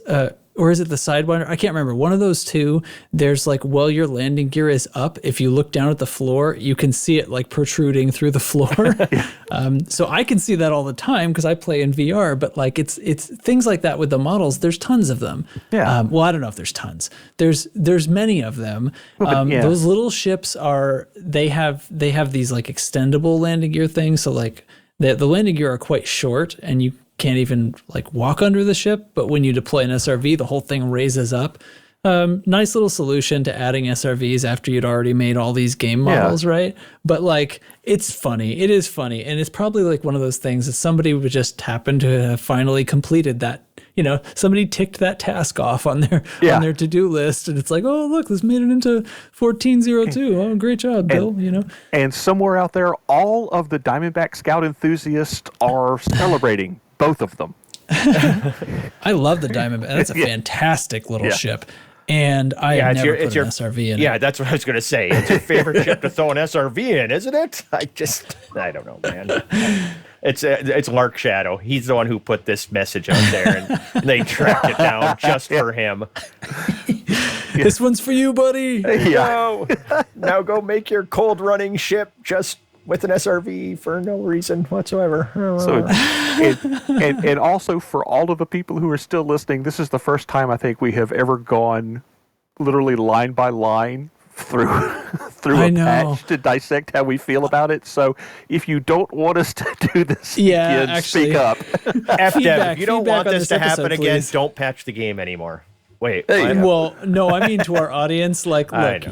or is it the Sidewinder? I can't remember. One of those two. There's like, while your landing gear is up, if you look down at the floor, you can see it like protruding through the floor. So I can see that all the time because I play in VR. But like, it's things like that with the models. There's tons of them. Yeah. Well, I don't know if there's tons. There's many of them. Those little ships they have these like extendable landing gear things. So like the landing gear are quite short, and you can't even like walk under the ship, but when you deploy an SRV, the whole thing raises up. Nice little solution to adding SRVs after you'd already made all these game models, right? But like, it's funny. It is funny. And it's probably like one of those things that somebody would just happen to have finally completed that. You know, somebody ticked that task off on their to-do list, and it's like, oh, look, this made it into 1402. Oh, great job, Bill. You know, and somewhere out there, all of the Diamondback Scout enthusiasts are celebrating both of them. I love the Diamondback. That's a fantastic little ship. And I have never put an SRV in it. Yeah, that's what I was going to say. It's your favorite ship to throw an SRV in, isn't it? I don't know, man. It's Lark Shadow. He's the one who put this message out there, and they tracked it down just for him. This one's for you, buddy. Yeah. Now go make your cold running ship just with an SRV for no reason whatsoever. So, and also for all of the people who are still listening, this is the first time I think we have ever gone literally line by line through a patch to dissect how we feel about it. So if you don't want us to do this again, speak up. F-Dev, if you don't want this to happen again, don't patch the game anymore. Wait. Well, no, I mean to our audience, like, look,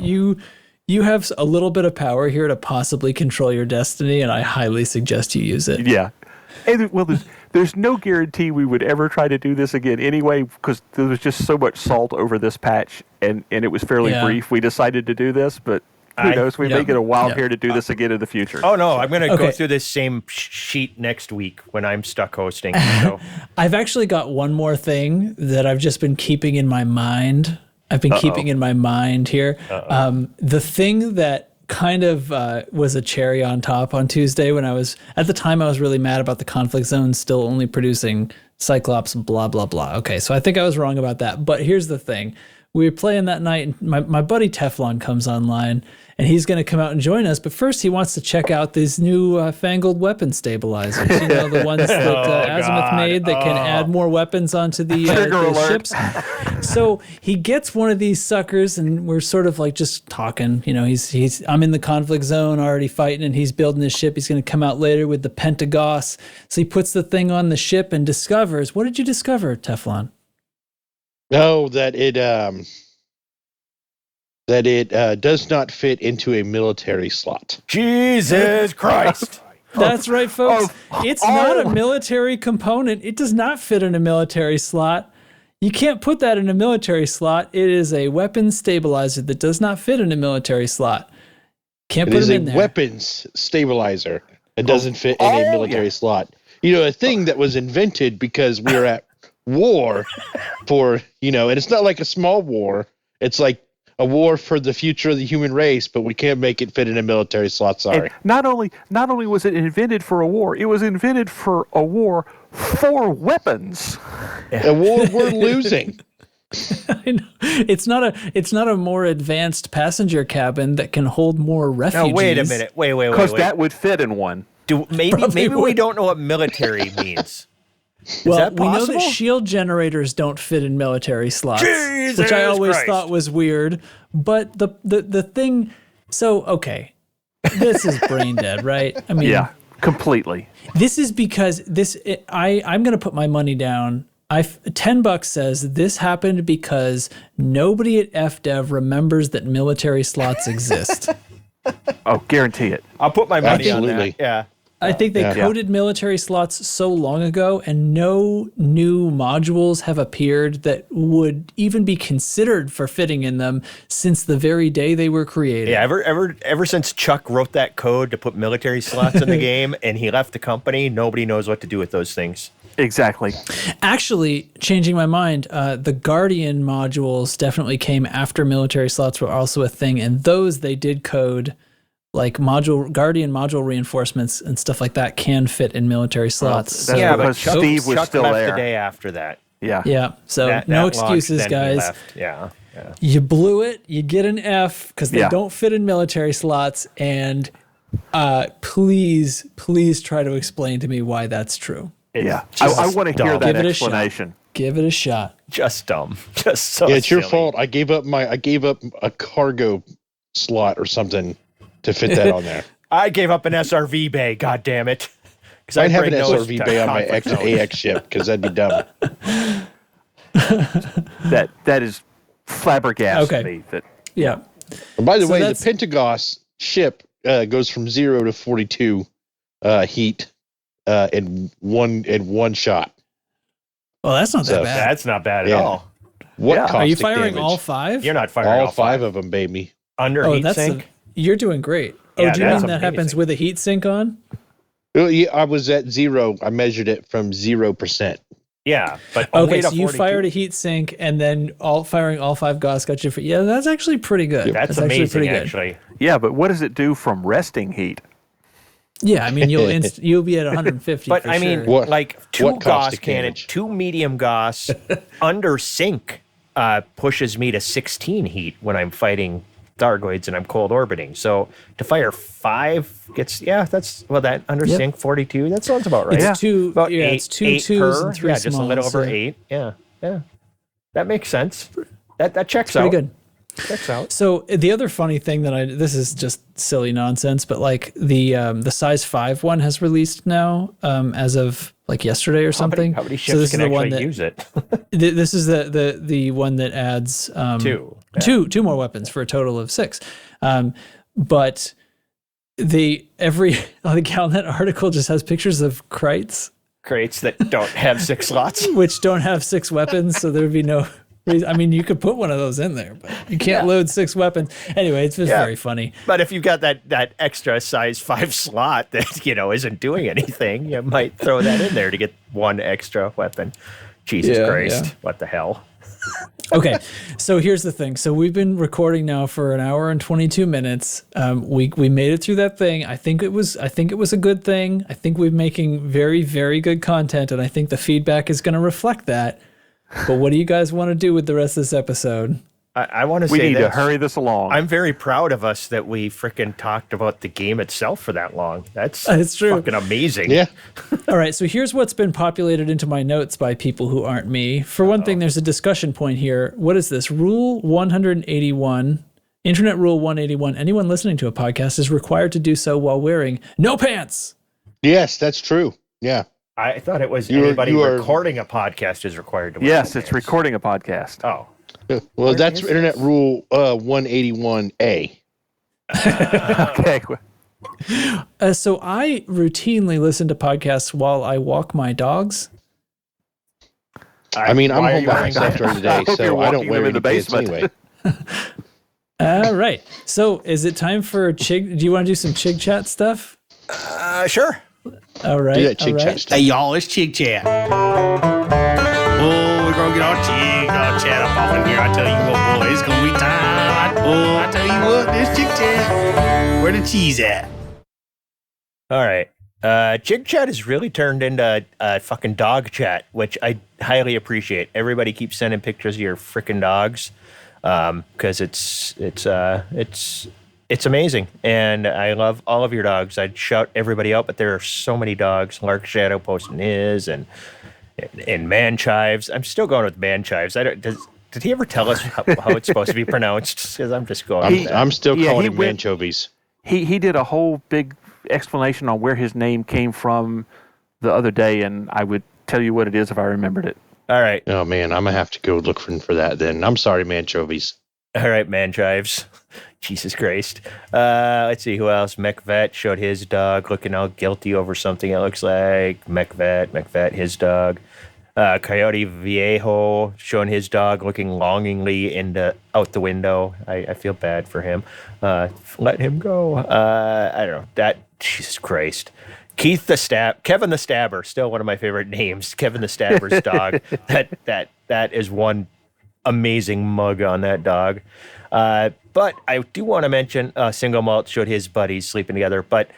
you have a little bit of power here to possibly control your destiny, and I highly suggest you use it. Yeah. And, well, there's no guarantee we would ever try to do this again anyway, because there was just so much salt over this patch, and it was fairly brief. We decided to do this, but who knows? We may get a while here to do this again in the future. Oh, no. I'm going to go through this same sheet next week when I'm stuck hosting. So. I've actually got one more thing that I've just been keeping in my mind. Keeping in my mind here. The thing that kind of was a cherry on top on Tuesday when I was really mad about the conflict zone still only producing Cyclops, blah, blah, blah. Okay, so I think I was wrong about that. But here's the thing. We were playing that night, and my buddy Teflon comes online, and he's going to come out and join us. But first, he wants to check out these new fangled weapon stabilizers. You know, the ones that Azimuth made that can add more weapons onto the ships. So he gets one of these suckers, and we're sort of like just talking. You know, I'm in the conflict zone already fighting, and he's building his ship. He's going to come out later with the Pentagos. So he puts the thing on the ship and discovers. What did you discover, Teflon? No, that it does not fit into a military slot. Jesus Christ. That's right, folks. It's not a military component. It does not fit in a military slot. You can't put that in a military slot. It is a weapon stabilizer that does not fit in a military slot. Can't put it in there. It is a weapons stabilizer. It doesn't fit in a military slot. You know, a thing that was invented because we were at war for, you know, and it's not like a small war. It's like a war for the future of the human race, but we can't make it fit in a military slot. Sorry. And not only was it invented for a war, it was invented for a war for weapons. A war we're losing. I know. It's not a more advanced passenger cabin that can hold more refugees. Now, wait a minute. Wait. Because that would fit in one. Maybe we don't know what military means. Well, that we know that possible? shield generators don't fit in military slots, Jesus which I always Christ. thought was weird. But the thing, so okay, this is brain dead, right? I mean, Yeah, completely. this is because I'm going to put my money down. $10 says this happened because nobody at FDev remembers that military slots exist. Oh, guarantee it. I'll put my money on Absolutely. that. Yeah. I think they coded military slots so long ago, and no new modules have appeared that would even be considered for fitting in them since the very day they were created. Yeah, ever since Chuck wrote that code to put military slots in the game and he left the company, nobody knows what to do with those things. Exactly. Actually, changing my mind, the Guardian modules definitely came after military slots were also a thing, and those they did code. Like Guardian module reinforcements and stuff like that can fit in military slots. That's because Chuck, Steve was Chuck still left there. the day after that. Yeah. Yeah, so That no launched, excuses, then he guys. left. Yeah. You blew it. You get an F because they Yeah. don't fit in military slots. And please try to explain to me why that's true. Yeah. Just I want to hear dumb. that Give it a shot. explanation. Give it a shot. Just dumb. Just so Yeah, it's your silly. fault. I gave up a cargo slot or something to fit that on there. I gave up an SRV bay, god damn it. Because I'd have an SRV bay on my AX ship because that'd be dumb. That is flabbergasted Okay. me. That Yeah. And by the So way, the that's- Pentagos ship goes from 0 to 42 heat in one shot. Well, that's not that So bad. That's not bad at Yeah. all. What Yeah. caustic Are you firing damage? all five? You're not firing all five of them, baby? under Oh, heat that's sink. you're doing great. Yeah, Oh, do you that's mean that happens amazing. with a heat sink on? Well, yeah, I was at 0. I measured it from 0%. Yeah, but only Okay, to so you 42. fired a heat sink and then firing all five Gauss got you. Yeah, that's actually pretty good. That's actually amazing, pretty good. actually. yeah, but what does it do from resting heat? Yeah, I mean you'll be at 150. But for I mean, sure. What- like two what Gauss caustic cannon, damage? two medium Gauss under sink pushes me to 16 heat when I'm fighting Thargoids and I'm cold orbiting. So to fire 5 gets that under Yep. sink 42. That sounds about right. It's two. About yeah, eight, it's two eight twos per. and 3 Yeah, smalls. just a little over yeah. 8. Yeah, that makes sense. That checks Pretty out. good. Checks out. So the other funny thing that this is just silly nonsense, but like the size 5 one has released now as of like yesterday or something. How many so ships this can is the one actually that use it? this is the one that adds two more weapons for a total of 6. But the Galnet article just has pictures of Krites Crates that don't have 6 slots. which don't have 6 weapons, so there'd be no reason. I mean, you could put one of those in there, but you can't load 6 weapons. Anyway, it's just very funny. But if you've got that extra size 5 slot that isn't doing anything, you might throw that in there to get one extra weapon. Jesus Yeah, Christ, yeah. what the hell? Okay, so here's the thing. So we've been recording now for an hour and 22 minutes. We made it through that thing. I think it was a good thing. I think we're making very, very good content, and I think the feedback is going to reflect that. But what do you guys want to do with the rest of this episode? I want to We say need to this. hurry this along. I'm very proud of us that we frickin' talked about the game itself for that long. That's true. fucking amazing. Yeah. All right, so here's what's been populated into my notes by people who aren't me. For one thing, there's a discussion point here. What is this? Rule 181, Internet Rule 181. Anyone listening to a podcast is required to do so while wearing no pants. Yes, that's true. Yeah. I thought it was You are- anybody you are- recording a podcast is required to wear yes, no it's pants. recording a podcast. Oh. Well, that's is Internet Rule 181A. Okay. So I routinely listen to podcasts while I walk my dogs. I mean, I'm Why are home you by wearing myself that? during the day, I hope you're so I don't walking wear them in any the pants basement. anyway. All right. So is it time for Chig? Do you want to do some Chig Chat stuff? Sure. All right. Do that all Chig right. Chat stuff. Hey y'all, it's Chig Chat. Oh, we're gonna get our Chig Chat up off in here. I tell you what, boy, it's gonna be time. I tell you what, this Chig Chat. Where the cheese at? All right. Jig Chat has really turned into fucking dog chat, which I highly appreciate. Everybody keeps sending pictures of your freaking dogs because it's amazing, and I love all of your dogs. I'd shout everybody out, but there are so many dogs. Lark Shadow posting his, and and man chives. I'm still going with man chives. Did he ever tell us how it's supposed to be pronounced? Because I'm just going with that. I'm still calling him anchovies. He did a whole big explanation on where his name came from the other day, and I would tell you what it is if I remembered it. All right. Oh, man, I'm going to have to go look for that then. I'm sorry, manchovies. All right, man chives. Jesus Christ. Let's see who else. McVet showed his dog looking all guilty over something, it looks like. McVet, his dog. Coyote Viejo showing his dog looking longingly out the window. I feel bad for him. Let him go. I don't know. Jesus Christ. Kevin the Stabber, still one of my favorite names. Kevin the Stabber's dog. That is one amazing mug on that dog. But I do want to mention Single Malt showed his buddies sleeping together. But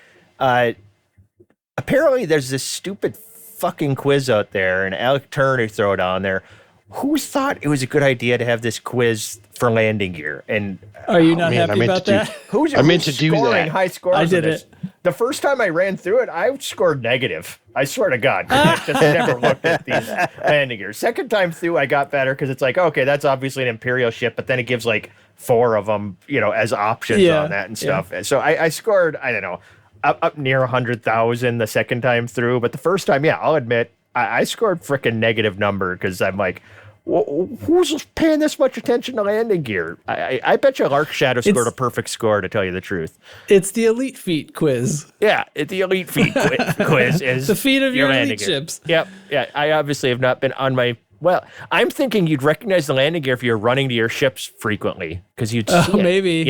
apparently there's this stupid fucking quiz out there, and Alec Turner throw it on there. Who thought it was a good idea to have this quiz for landing gear? And are you not happy about that? Who's scoring high scores? I did it. The first time I ran through it, I scored negative. I swear to God, I just never looked at these landing gears. Second time through, I got better because it's like, okay, that's obviously an Imperial ship, but then it gives like 4 of them, as options on that and stuff. Yeah. So I scored, I don't know, up near 100,000 the second time through, but the first time, I'll admit, I scored frickin' negative number because I'm like, who's paying this much attention to landing gear? I bet you Lark Shadow scored a perfect score, to tell you the truth. It's the Elite Feet quiz. Yeah, the Elite Feet quiz is the feet of your elite ships. Yep. Yeah, I obviously have not been on my... Well, I'm thinking you'd recognize the landing gear if you're running to your ships frequently, because you'd see it. Maybe.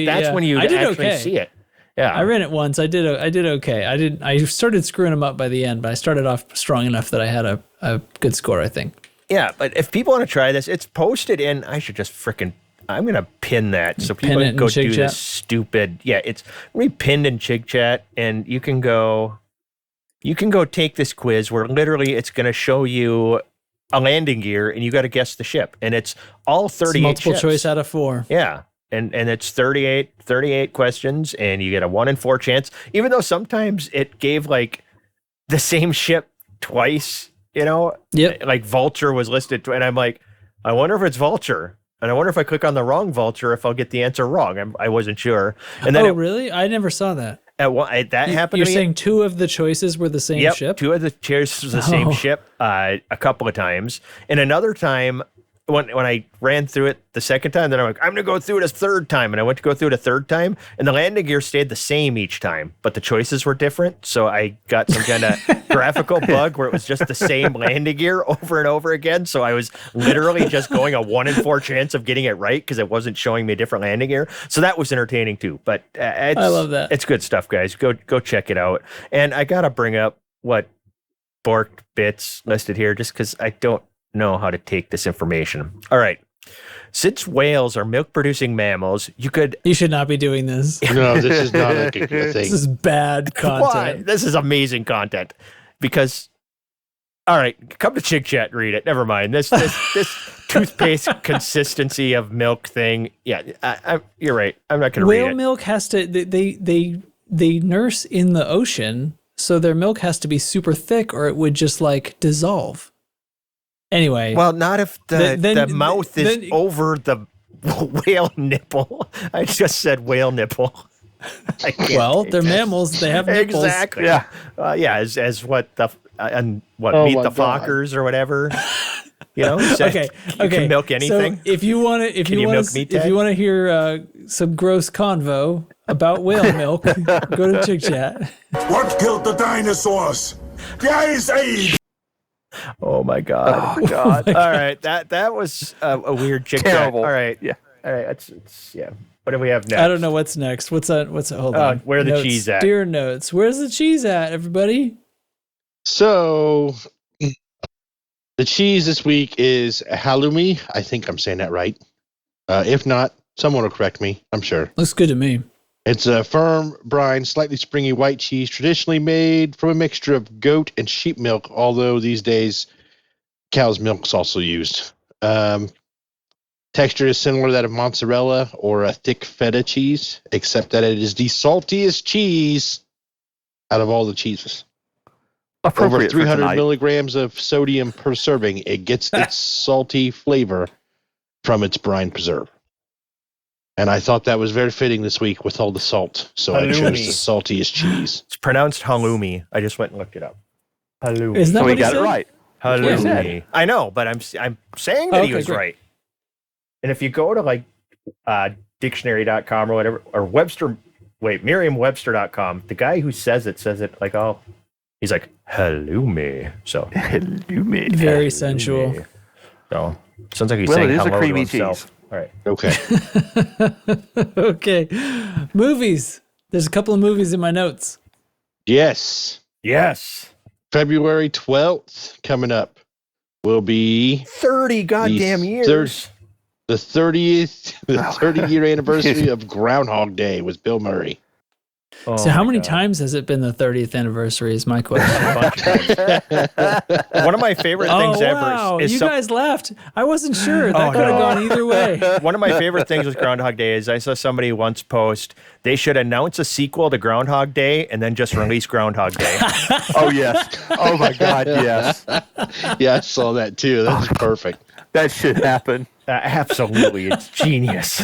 That's when you'd actually see it. Yeah, I ran it once. I did okay. I started screwing them up by the end, but I started off strong enough that I had a good score, I think. Yeah, but if people want to try this, it's posted in. I should just I'm gonna pin that so people can go do this stupid. Yeah, it's gonna be pinned in Chig Chat, and you can go take this quiz where literally it's gonna show you a landing gear, and you got to guess the ship, and it's all 38 multiple ships. Choice out of 4. Yeah. And it's 38 questions, and you get a 1 in 4 chance, even though sometimes it gave like the same ship twice, Yep. Like Vulture was listed, and I'm like, I wonder if it's Vulture. And I wonder if I click on the wrong Vulture, if I'll get the answer wrong. I wasn't sure. And then really? I never saw that. That happened. You're saying 2 of the choices were the same ship? 2 of the choices was the same ship a couple of times. And another time, when I ran through it the second time, then I'm like, I'm going to go through it a third time. And I went to go through it a third time, and the landing gear stayed the same each time, but the choices were different. So I got some kind of graphical bug where it was just the same landing gear over and over again. So I was literally just going a 1 in 4 chance of getting it right because it wasn't showing me a different landing gear. So that was entertaining too. But I love that. It's good stuff, guys. Go check it out. And I got to bring up what Bork Bits listed here just because I don't know how to take this information. All right. Since whales are milk-producing mammals, you should not be doing this. No, this is not a good thing. This is bad content. Why? This is amazing content. Because, all right, come to Chig Chat and read it. Never mind. This toothpaste consistency of milk thing. Yeah, you're right. I'm not going to read it. Whale milk has to. They nurse in the ocean, so their milk has to be super thick, or it would just like dissolve. Anyway, well, not if the mouth is over the whale nipple. I just said whale nipple. Well, they're mammals. They have nipples. Exactly. Yeah. As what the meet the Fockers or whatever. Okay. You can milk anything. So if you want to hear some gross convo about whale milk, go to Chig Chat. What killed the dinosaurs? The Ice Age. Oh my God! Oh God! All right, that was a weird Chig Chat. All right, yeah. All right, it's yeah. What do we have next? I don't know what's next. What's that? Hold on. Where the cheese at? Dear notes. Where's the cheese at, everybody? So, the cheese this week is halloumi. I think I'm saying that right. If not, someone will correct me. I'm sure. Looks good to me. It's a firm, brine, slightly springy white cheese, traditionally made from a mixture of goat and sheep milk, although these days cow's milk is also used. Texture is similar to that of mozzarella or a thick feta cheese, except that it is the saltiest cheese out of all the cheeses. over Appropriate for 300 tonight. milligrams of sodium per serving. It gets its salty flavor from its brine preserve. And I thought that was very fitting this week with all the salt. So I chose the saltiest cheese. It's pronounced halloumi. I just went and looked it up. Halloumi. Isn't that So what he he got said? it right. Halloumi. I know, but I'm saying that he Okay, was great. right. And if you go to like dictionary.com or whatever, or Merriam-Webster.com, the guy who says it like, oh, he's like, halloumi. So Halloumi. Very sensual. So sounds like he's Well, saying it is a hello creamy to himself. cheese. All right. Okay. Okay. Movies. There's a couple of movies in my notes. Yes. Yes. February 12th coming up will be 30 goddamn years. the 30-year anniversary of Groundhog Day with Bill Murray. Oh So how my many God. times has it been the 30th anniversary is my question. A bunch of times. One of my favorite things wow. ever is You guys laughed. I wasn't sure. That could have no. gone either way. one of my favorite things with Groundhog Day is I saw somebody once post they should announce a sequel to Groundhog Day and then just release Groundhog Day. Oh, yes. Oh, my God, yes. Yeah, I saw that too. That's perfect. That should happen. Absolutely, it's genius.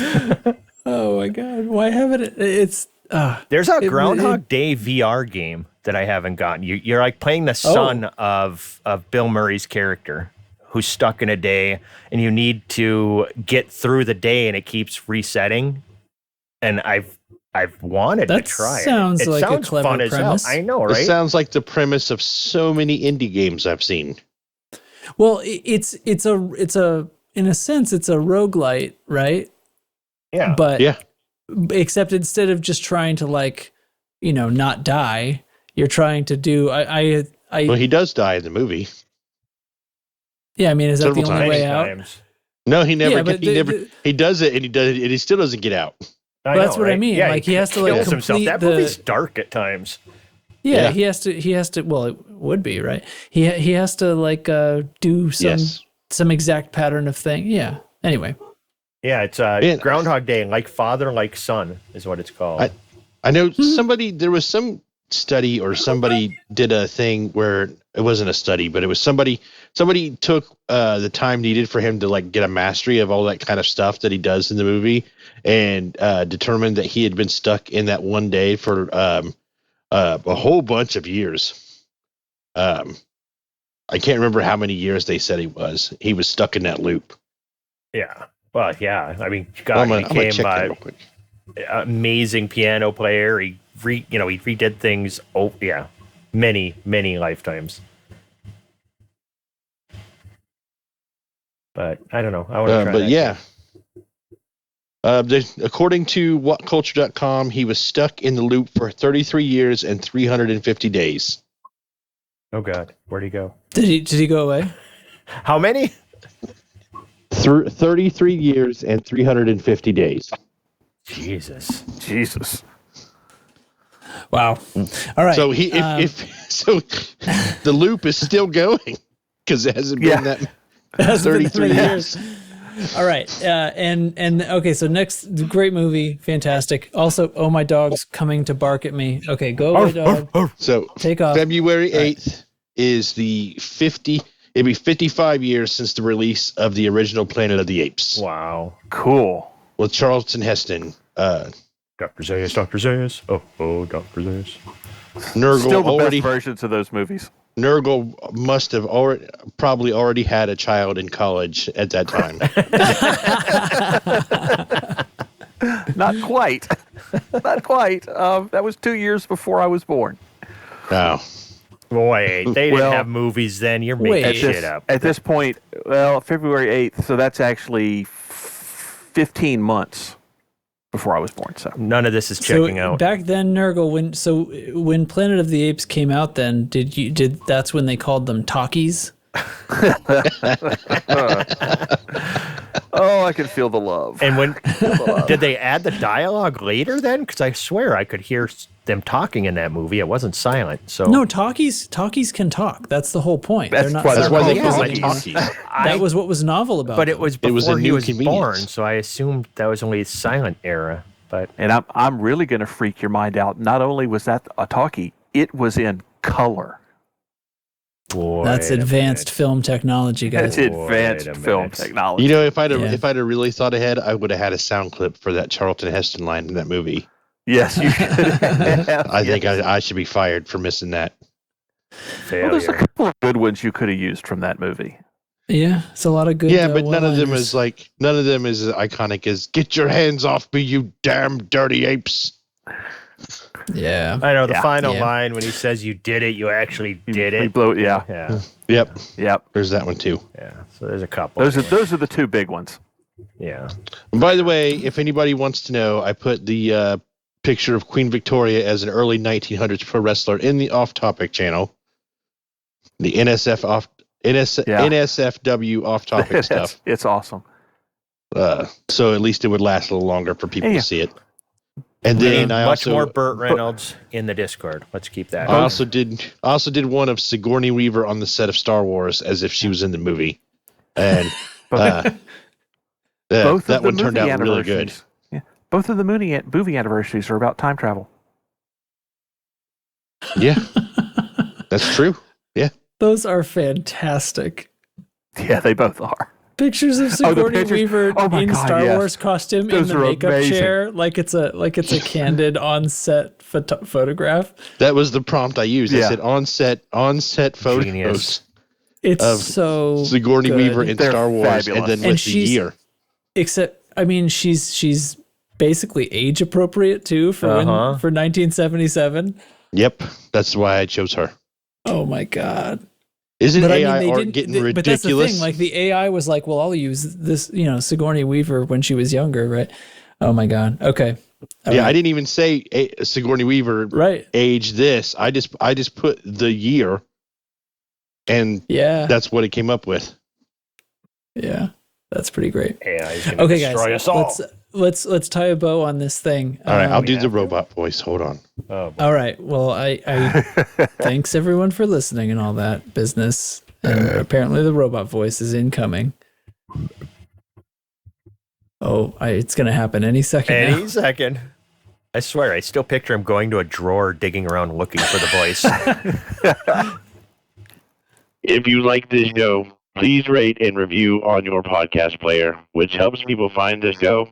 Oh my God. Why haven't it? It's. There's a Groundhog Day VR game that I haven't gotten. You're like playing the son of Bill Murray's character who's stuck in a day, and you need to get through the day, and it keeps resetting. And I've wanted to try it. Sounds It like sounds a clever fun premise. as hell. I know, It right? sounds like the premise of so many indie games I've seen. Well, it's a in a sense it's a roguelite, right? Yeah. But Yeah. except instead of just trying to not die, you're trying to do Well, he does die in the movie. yeah, I mean, is that the Several only way out? Times. No, he never. Yeah, but he does it, and he does it, and he still doesn't get out. I That's know, what I right? mean. Yeah, Like, he has to, like, kills himself. complete That the- movie's dark at times. Yeah, Yeah. he has to. Well, it would be right. He has to do some exact pattern of thing. Yeah. Anyway, Yeah, it's Groundhog Day, like father, like son, is what it's called. I know there was some study or somebody did a thing where it wasn't a study, but it was somebody took the time needed for him to get a mastery of all that kind of stuff that he does in the movie and determined that he had been stuck in that one day for a whole bunch of years. I can't remember how many years they said he was stuck in that loop. Yeah. Well, yeah. I mean, I'm God, gonna he became check that real quick. amazing piano player. He redid things. Oh, yeah, many lifetimes. But I don't know. I want to try. But that. yeah. According to whatculture.com, he was stuck in the loop for 33 years and 350 days. Oh God, where'd he go? did he go away? How many? 33 years and 350 days. Jesus. Wow. All right. So the loop is still going because it hasn't been that Hasn't been 33 that many years. All right. And okay, so next, great movie, fantastic. Also, oh, my dog's coming to bark at me. Okay, go away, dog. So Take off. February 8th is it'd be 55 years since the release of the original Planet of the Apes Wow. Cool. with Charlton Heston. Dr. Zayas. Oh, Dr. Zayas. Nurgle Still the already best versions of those movies. Nurgle must have probably already had a child in college at that time. Not quite. Not quite. That was 2 years before I was born. Wow. Boy, they Well, didn't have movies then. You're making wait. shit up. At this point, February 8th, so that's actually 15 months before I was born. So None of this is checking So out. back then, Nurgle, when Planet of the Apes came out, then that's when they called them talkies? I can feel the love. And when did they add the dialogue later then? Because I swear I could hear them talking in that movie. It wasn't silent. So No, talkies can talk. That's the whole point. That's They're not why- That's why they Yeah, call but it talkies. That was what was novel about but them. it was It before was a he new was convenience. born, so I assumed that was only a silent era. But And I'm really going to freak your mind out. Not only was that a talkie, it was in color. Boy, That's advanced film technology, guys. It's advanced film technology. You know, if I'd have really thought ahead, I would have had a sound clip for that Charlton Heston line in that movie. Yes, you should. I think I should be fired for missing that. Well, there's a couple of good ones you could have used from that movie. Yeah, it's a lot of good. Yeah, but none of them one-liners. is as iconic as "Get your hands off me, you damn dirty apes." Yeah, I know the final Yeah. line when he says, "You did it. You actually did You it." blow, yeah. Yep. Yep. There's that one too. Yeah. So there's a couple. Those are the two big ones. Yeah. And by the way, if anybody wants to know, I put the picture of Queen Victoria as an early 1900s pro wrestler in the Off Topic channel. The NSFW Off Topic stuff. It's awesome. So at least it would last a little longer for people to see it. And then I much also more Burt Reynolds in the Discord. Let's keep that. I also did one of Sigourney Weaver on the set of Star Wars as if she was in the movie, and both that one turned out really good. Yeah. Both of the movie anniversaries are about time travel. Yeah, that's true. Yeah, those are fantastic. Yeah, they both are. Pictures of Sigourney Weaver in Star Wars costume Those in the are makeup amazing. chair, like it's a candid on-set photograph. that was the prompt I used. I said on-set photos Genius. It's of so Sigourney good. Weaver in They're Star Wars, fabulous. and then And with the she's- year. Except, I mean, she's basically age appropriate too for for 1977. Yep, that's why I chose her. Oh my god. Isn't But AI they art didn't- getting But that's the ridiculous? thing. Like the AI was like, well, I'll use this, Sigourney Weaver when she was younger, right? Oh my god. Okay. All yeah, right. I didn't even say Sigourney Weaver Right. age this. I just put the year, and Yeah. that's what it came up with. Yeah. That's pretty great. Yeah, he's gonna Okay, destroy guys. us all. Let's tie a bow on this thing. All right, I'll do the robot voice. Hold on. Oh, boy. All right. Well, I thanks everyone for listening and all that business. And apparently the robot voice is incoming. Oh, it's going to happen any second now. Any second. I swear, I still picture him going to a drawer, digging around, looking for the voice. If you like this show, please rate and review on your podcast player, which helps people find the show.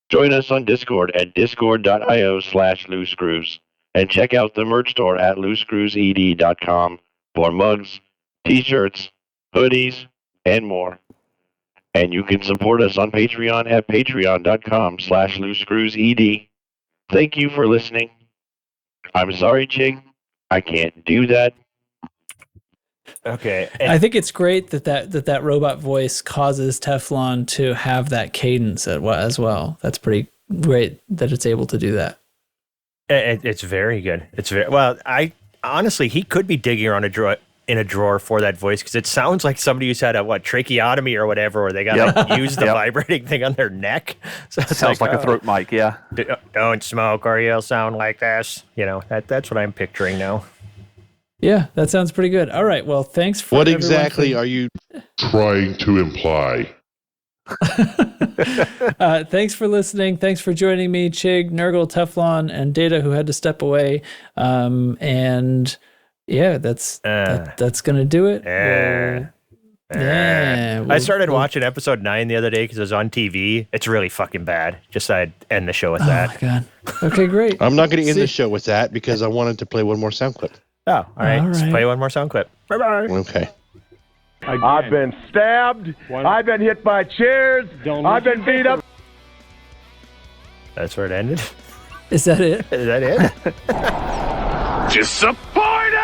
Join us on Discord at discord.io/loosescrews and check out the merch store at loosescrewsed.com for mugs, t-shirts, hoodies, and more. And you can support us on Patreon at patreon.com/loosescrewsed. Thank you for listening. I'm sorry, Ching. I can't do that. Okay. I think it's great that robot voice causes Teflon to have that cadence as well. That's pretty great that it's able to do that. It's very good. It's very well. Honestly, he could be digging around in a drawer for that voice because it sounds like somebody who's had a tracheotomy or whatever, or they got to use the vibrating thing on their neck. So it Sounds like a throat mic. Yeah. Don't smoke or you'll sound like this. That's what I'm picturing now. Yeah, that sounds pretty good. All right. Well, thanks for What everyone exactly for- are you Trying to imply. Thanks for listening. Thanks for joining me, Chig, Nurgle, Teflon, and Data, who had to step away. And yeah, that's gonna do it. I started watching episode 9 the other day because it was on TV. It's really fucking bad. Just I'd end the show with that. Oh my god. Okay, great. I'm not going to end the show with that because I wanted to play one more sound clip. Oh, all right. All Let's right. play one more sound clip. Bye bye. Okay. I've been stabbed. I've been hit by chairs. I've been beat up. That's where it ended. Is that it? Is that it? Disappointed!